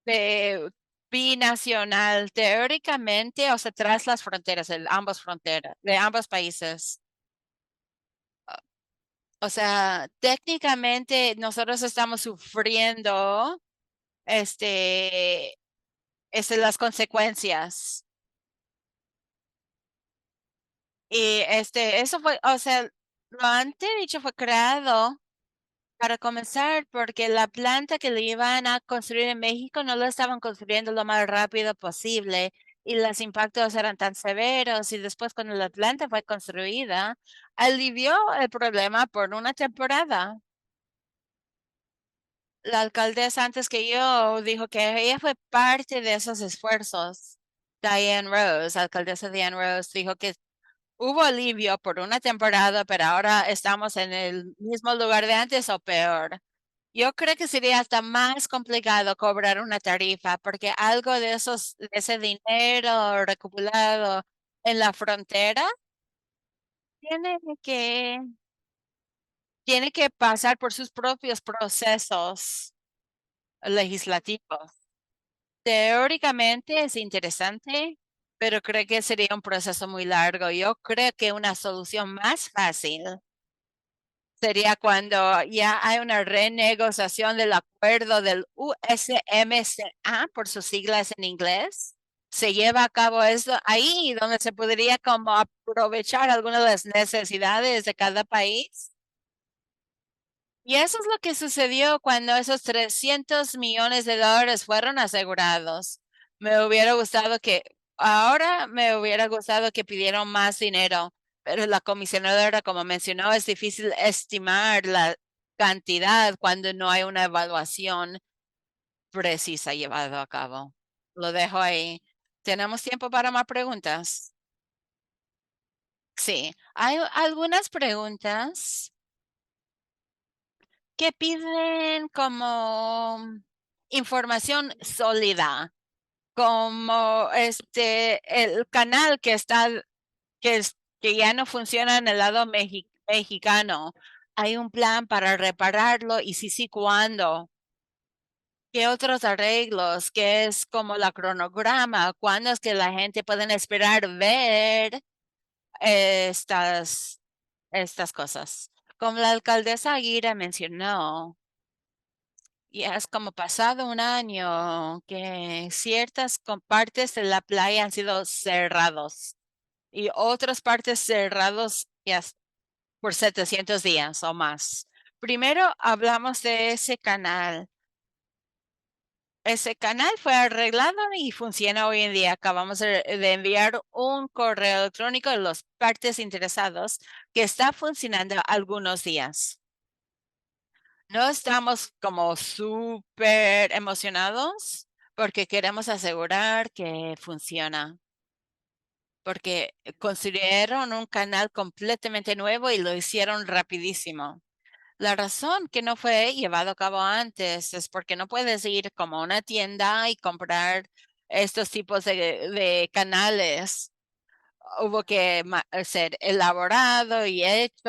de binacional, teóricamente, o sea, tras las fronteras, de ambos países. O sea, técnicamente nosotros estamos sufriendo este, las consecuencias. Y eso fue, o sea, lo antes dicho fue creado para comenzar porque la planta que le iban a construir en México no lo estaban construyendo lo más rápido posible y los impactos eran tan severos y después cuando la planta fue construida, alivió el problema por una temporada. La alcaldesa antes que yo dijo que ella fue parte de esos esfuerzos. Diane Rose, alcaldesa Diane Rose, dijo que hubo alivio por una temporada, pero ahora estamos en el mismo lugar de antes o peor. Yo creo que sería hasta más complicado cobrar una tarifa porque algo de ese dinero recuperado en la frontera que, tiene que pasar por sus propios procesos legislativos. Teóricamente es interesante, pero creo que sería un proceso muy largo. Yo creo que una solución más fácil sería cuando ya hay una renegociación del acuerdo del USMCA, por sus siglas en inglés. Se lleva a cabo eso ahí, donde se podría como aprovechar algunas de las necesidades de cada país. Y eso es lo que sucedió cuando esos 300 millones de dólares fueron asegurados. Ahora me hubiera gustado que pidieran más dinero, pero la comisionadora, como mencionó, es difícil estimar la cantidad cuando no hay una evaluación precisa llevada a cabo. Lo dejo ahí. ¿Tenemos tiempo para más preguntas? Sí, hay algunas preguntas que piden como información sólida, como el canal que ya no funciona en el lado mexicano. Hay un plan para repararlo y sí, sí, ¿cuándo? ¿Qué otros arreglos? ¿Qué es como la cronograma? ¿Cuándo es que la gente puede esperar ver estas, estas cosas? Como la alcaldesa Aguirre mencionó, ya es como pasado un año que ciertas partes de la playa han sido cerrados y otras partes cerrados ya por 700 días o más. Primero hablamos de ese canal. Ese canal fue arreglado y funciona hoy en día. Acabamos de enviar un correo electrónico a los partes interesados que está funcionando algunos días. No estamos como súper emocionados porque queremos asegurar que funciona, porque construyeron un canal completamente nuevo y lo hicieron rapidísimo. La razón que no fue llevado a cabo antes es porque no puedes ir como a una tienda y comprar estos tipos de canales. Hubo que ser elaborado y hecho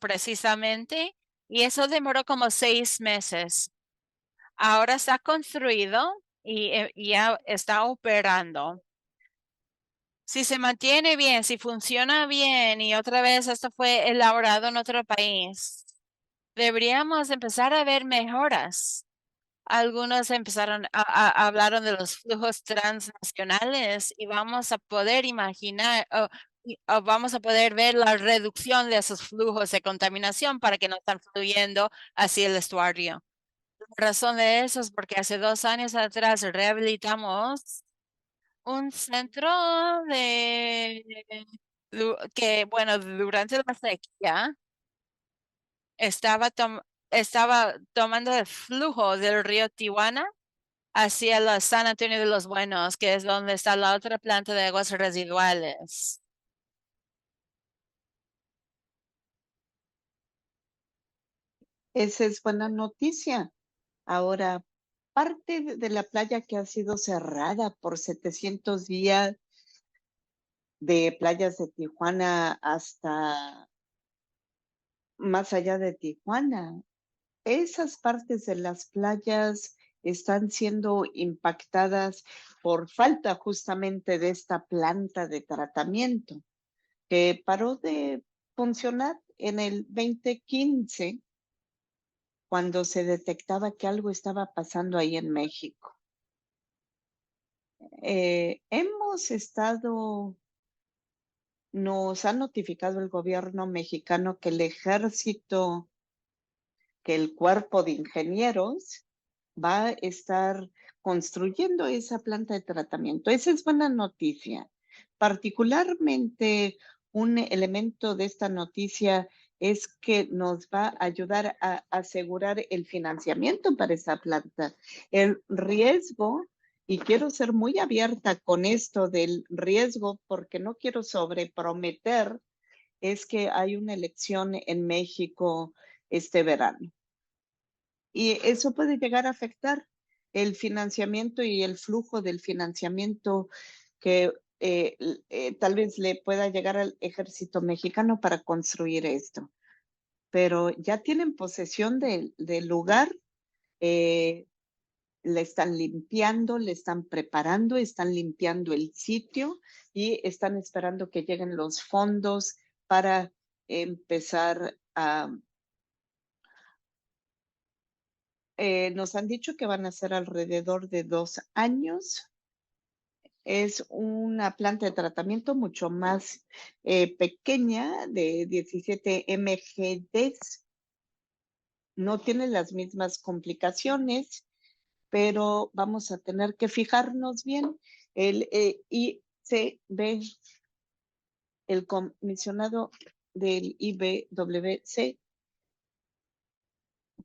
precisamente, y eso demoró como 6 meses. Ahora está construido y ya está operando. Si se mantiene bien, si funciona bien y otra vez esto fue elaborado en otro país, deberíamos empezar a ver mejoras. Algunos empezaron hablaron de los flujos transnacionales y vamos a poder imaginar o vamos a poder ver la reducción de esos flujos de contaminación para que no están fluyendo hacia el estuario. La razón de eso es porque hace 2 años atrás rehabilitamos un centro de que, bueno, durante la sequía estaba, estaba tomando el flujo del río Tijuana hacia la San Antonio de los Buenos, que es donde está la otra planta de aguas residuales. Esa es buena noticia. Ahora, parte de la playa que ha sido cerrada por 700 días, de playas de Tijuana hasta más allá de Tijuana, esas partes de las playas están siendo impactadas por falta justamente de esta planta de tratamiento que paró de funcionar en el 2015 cuando se detectaba que algo estaba pasando ahí en México. Hemos estado, nos ha notificado el gobierno mexicano que el ejército, que el cuerpo de ingenieros va a estar construyendo esa planta de tratamiento. Esa es buena noticia. Particularmente, un elemento de esta noticia es que nos va a ayudar a asegurar el financiamiento para esa planta. El riesgo, y quiero ser muy abierta con esto del riesgo porque no quiero sobreprometer, es que hay una elección en México este verano. Y eso puede llegar a afectar el financiamiento y el flujo del financiamiento que tal vez le pueda llegar al ejército mexicano para construir esto, pero ya tienen posesión del lugar, le están limpiando, le están preparando, están limpiando el sitio y están esperando que lleguen los fondos para empezar a... nos han dicho que van a ser alrededor de 2 años. Es una planta de tratamiento mucho más pequeña, de 17 mgds. No tiene las mismas complicaciones, pero vamos a tener que fijarnos bien. El ICB, el comisionado del IBWC,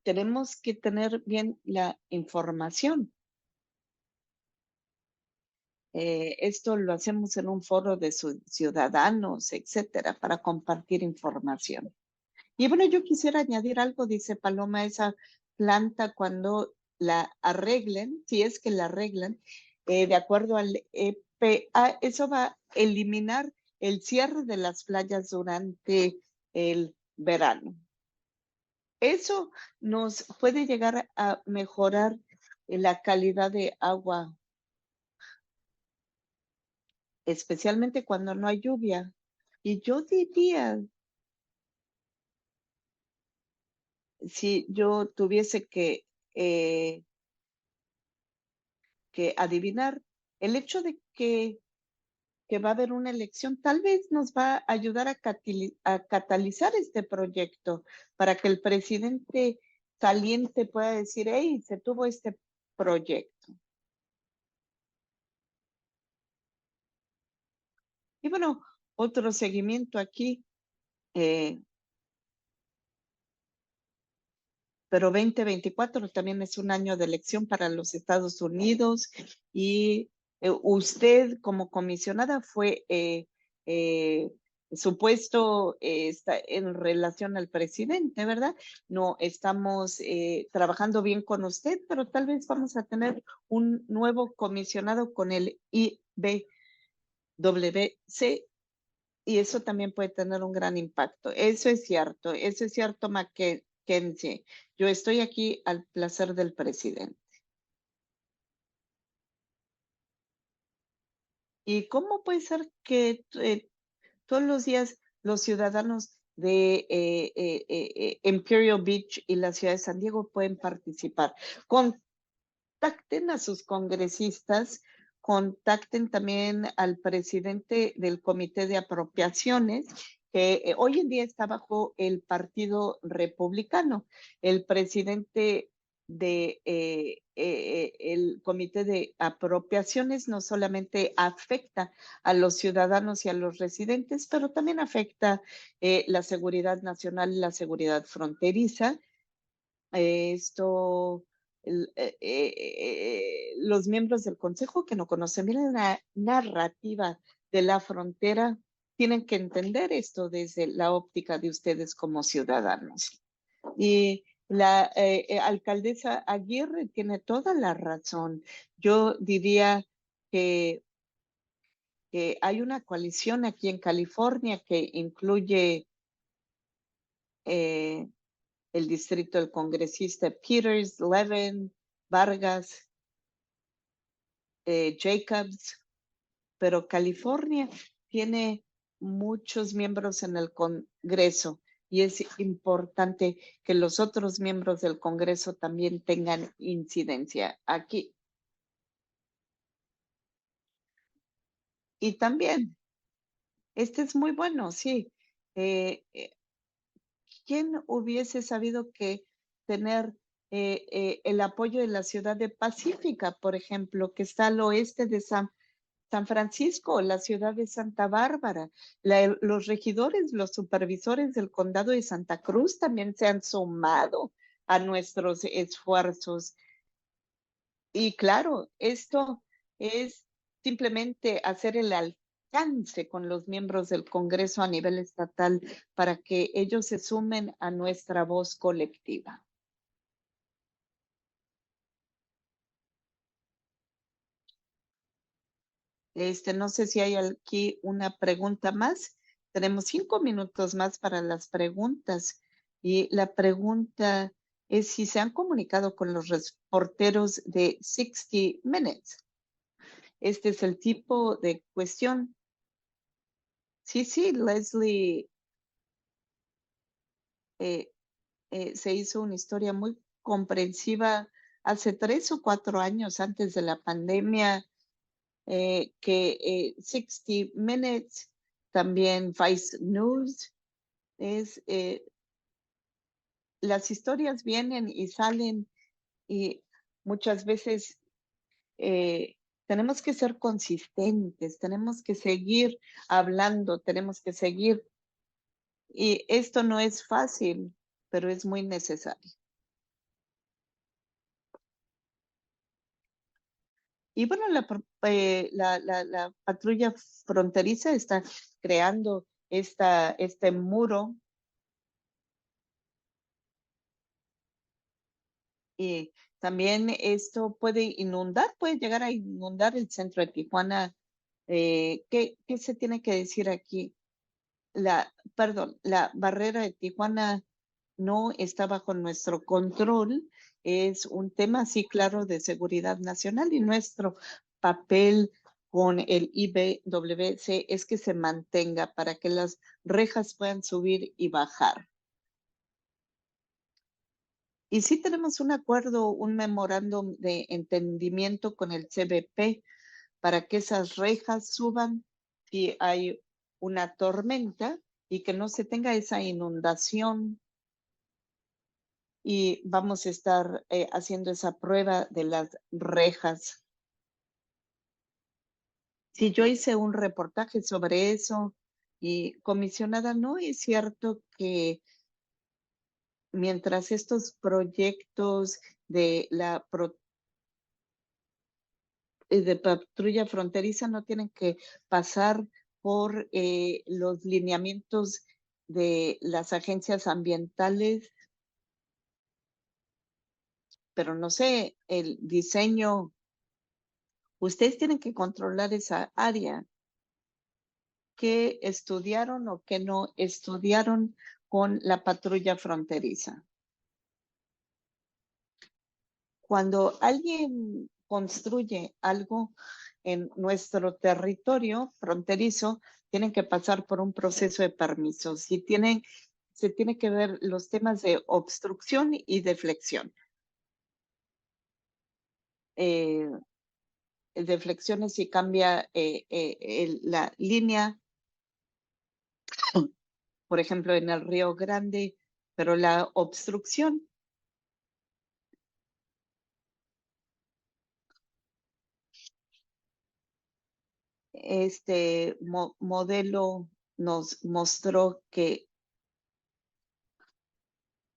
tenemos que tener bien la información. Esto lo hacemos en un foro de ciudadanos, etcétera, para compartir información. Y bueno, yo quisiera añadir algo, dice Paloma, esa planta cuando la arreglen, si es que la arreglan, de acuerdo al EPA, eso va a eliminar el cierre de las playas durante el verano. Eso nos puede llegar a mejorar la calidad de agua, especialmente cuando no hay lluvia. Y yo diría, si yo tuviese que adivinar, el hecho de que va a haber una elección tal vez nos va a ayudar a catalizar este proyecto para que el presidente saliente pueda decir, hey, se tuvo este proyecto. Y bueno, otro seguimiento aquí, pero 2024 también es un año de elección para los Estados Unidos y usted como comisionada fue supuesto está en relación al presidente, ¿verdad? No estamos trabajando bien con usted, pero tal vez vamos a tener un nuevo comisionado con el IBWC y eso también puede tener un gran impacto. Eso es cierto, Mackenzie. Yo estoy aquí al placer del presidente. ¿Y cómo puede ser que todos los días los ciudadanos de Imperial Beach y la ciudad de San Diego pueden participar? Contacten a sus congresistas, contacten también al presidente del Comité de Apropiaciones, que hoy en día está bajo el Partido Republicano. El presidente de el Comité de Apropiaciones no solamente afecta a los ciudadanos y a los residentes, pero también afecta la seguridad nacional y la seguridad fronteriza. Esto, los miembros del Consejo que no conocen bien la narrativa de la frontera tienen que entender esto desde la óptica de ustedes como ciudadanos. Y la alcaldesa Aguirre tiene toda la razón. Yo diría que hay una coalición aquí en California que incluye el distrito del congresista Peters, Levin, Vargas, Jacobs, pero California tiene muchos miembros en el Congreso y es importante que los otros miembros del Congreso también tengan incidencia aquí. Y también, este es muy bueno, sí. ¿Quién hubiese sabido que tener el apoyo de la ciudad de Pacífica, por ejemplo, que está al oeste de San Francisco, la ciudad de Santa Bárbara, los regidores, los supervisores del condado de Santa Cruz también se han sumado a nuestros esfuerzos? Y claro, esto es simplemente hacer el alcance con los miembros del Congreso a nivel estatal para que ellos se sumen a nuestra voz colectiva. No sé si hay aquí una pregunta más. Tenemos 5 minutos más para las preguntas. Y la pregunta es si se han comunicado con los reporteros de 60 Minutes. Este es el tipo de cuestión. Sí, Leslie, eh, se hizo una historia muy comprensiva hace 3 o 4 años antes de la pandemia, que 60 Minutes, también Vice News, es, las historias vienen y salen y muchas veces eh, tenemos que ser consistentes, tenemos que seguir hablando, tenemos que seguir, y esto no es fácil, pero es muy necesario. Y bueno, la patrulla fronteriza está creando este muro, y también esto puede llegar a inundar el centro de Tijuana. ¿Qué se tiene que decir aquí? La barrera de Tijuana no está bajo nuestro control. Es un tema, sí, claro, de seguridad nacional, y nuestro papel con el IBWC es que se mantenga para que las rejas puedan subir y bajar. Y sí tenemos un acuerdo, un memorándum de entendimiento con el CBP para que esas rejas suban si hay una tormenta y que no se tenga esa inundación. Y vamos a estar haciendo esa prueba de las rejas. Si yo hice un reportaje sobre eso, y comisionada, no es cierto que mientras estos proyectos de de patrulla fronteriza no tienen que pasar por los lineamientos de las agencias ambientales, pero no sé, el diseño, ustedes tienen que controlar esa área. ¿Qué estudiaron o qué no estudiaron con la patrulla fronteriza? Cuando alguien construye algo en nuestro territorio fronterizo, tienen que pasar por un proceso de permisos y se tiene que ver los temas de obstrucción y deflexión. Eh, Deflecciones si cambia la línea, por ejemplo, en el Río Grande, pero la obstrucción, este modelo nos mostró que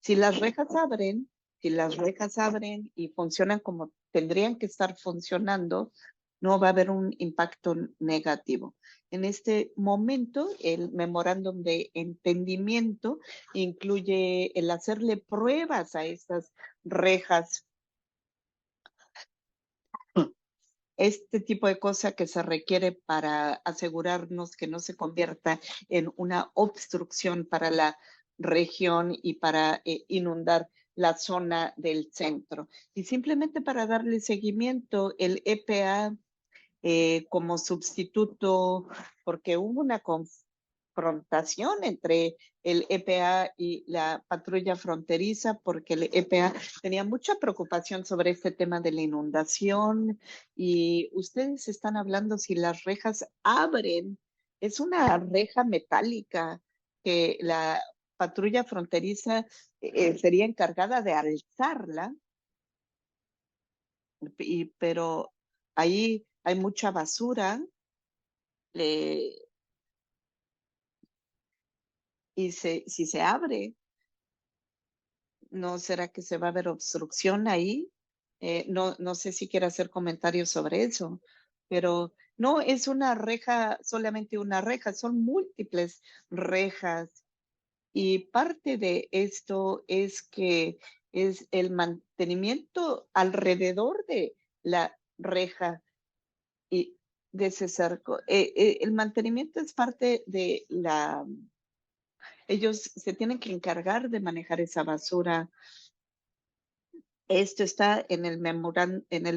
si las rejas abren, si las rejas abren y funcionan como tendrían que estar funcionando, no va a haber un impacto negativo. En este momento, el memorándum de entendimiento incluye el hacerle pruebas a estas rejas, este tipo de cosa que se requiere para asegurarnos que no se convierta en una obstrucción para la región y para inundar la zona del centro. Y simplemente para darle seguimiento, el EPA como sustituto, porque hubo una confrontación entre el EPA y la patrulla fronteriza, porque el EPA tenía mucha preocupación sobre este tema de la inundación, y ustedes están hablando si las rejas abren. Es una reja metálica que la patrulla fronteriza sería encargada de alzarla, pero ahí hay mucha basura, eh, y si se abre, ¿no será que se va a ver obstrucción ahí? No sé si quiere hacer comentarios sobre eso, pero no es una reja, solamente una reja, son múltiples rejas. Y parte de esto es que es el mantenimiento alrededor de la reja. Y de ese cerco. El mantenimiento es parte de la ellos se tienen que encargar de manejar esa basura. Esto está en el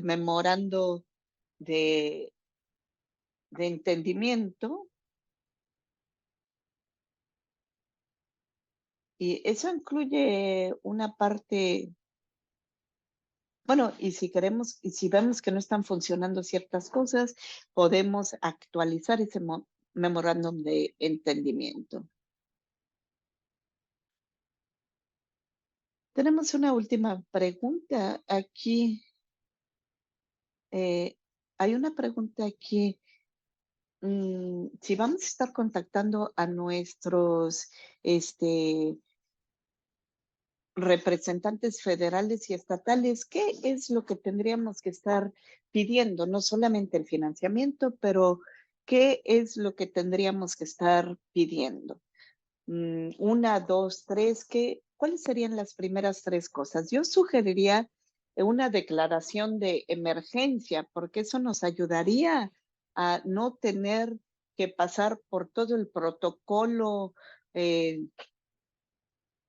memorando de entendimiento, y eso incluye una parte, bueno, y si queremos y si vemos que no están funcionando ciertas cosas, podemos actualizar ese memorándum de entendimiento. Tenemos una última pregunta aquí. Hay una pregunta aquí. Si vamos a estar contactando a nuestros este, representantes federales y estatales, ¿qué es lo que tendríamos que estar pidiendo? No solamente el financiamiento, pero ¿qué es lo que tendríamos que estar pidiendo? Una, dos, tres, ¿cuáles serían las primeras tres cosas? Yo sugeriría una declaración de emergencia, porque eso nos ayudaría a no tener que pasar por todo el protocolo,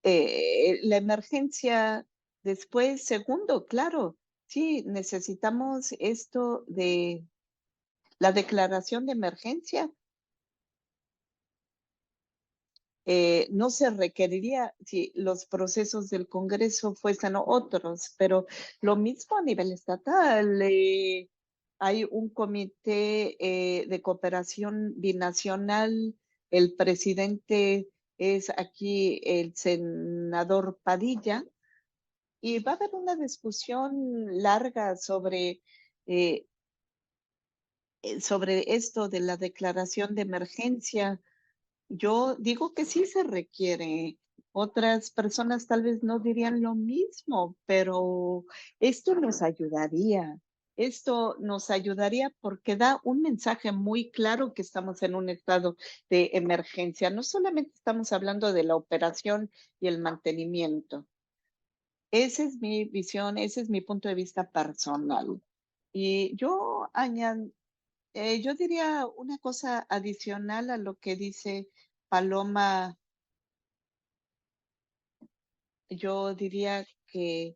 eh, la emergencia después. Segundo, claro, sí, necesitamos esto de la declaración de emergencia. No se requeriría si los procesos del Congreso fuesen otros, pero lo mismo a nivel estatal. Hay un comité de cooperación binacional, el presidente es aquí el senador Padilla, y va a haber una discusión larga eh, sobre esto de la declaración de emergencia. Yo digo que sí se requiere. Otras personas tal vez no dirían lo mismo, pero esto nos ayudaría. Esto nos ayudaría porque da un mensaje muy claro que estamos en un estado de emergencia. No solamente estamos hablando de la operación y el mantenimiento. Esa es mi visión, ese es mi punto de vista personal. Y yo diría una cosa adicional a lo que dice Paloma. Yo diría que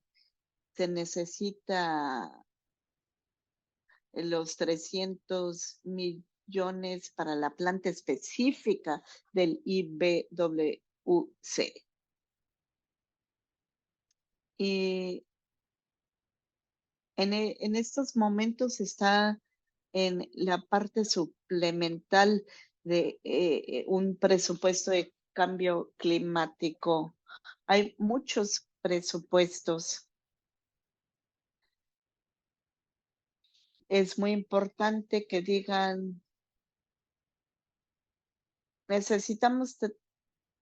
se necesita los 300 millones para la planta específica del IBWC. Y en estos momentos está en la parte suplemental de un presupuesto de cambio climático. Hay muchos presupuestos. Es muy importante que digan, necesitamos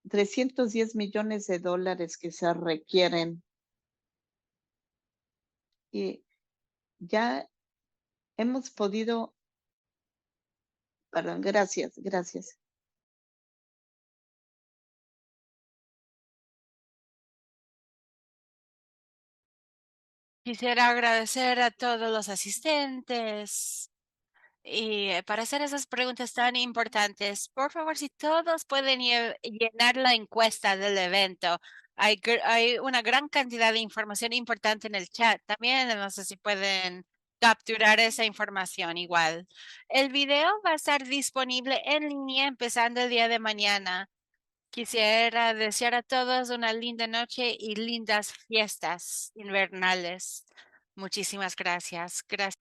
310 millones de dólares que se requieren. Y ya hemos podido, perdón, gracias, gracias. Quisiera agradecer a todos los asistentes y para hacer esas preguntas tan importantes, por favor, si todos pueden llenar la encuesta del evento. Hay una gran cantidad de información importante en el chat. También no sé si pueden capturar esa información igual. El video va a estar disponible en línea empezando el día de mañana. Quisiera desear a todos una linda noche y lindas fiestas invernales. Muchísimas gracias. Gracias.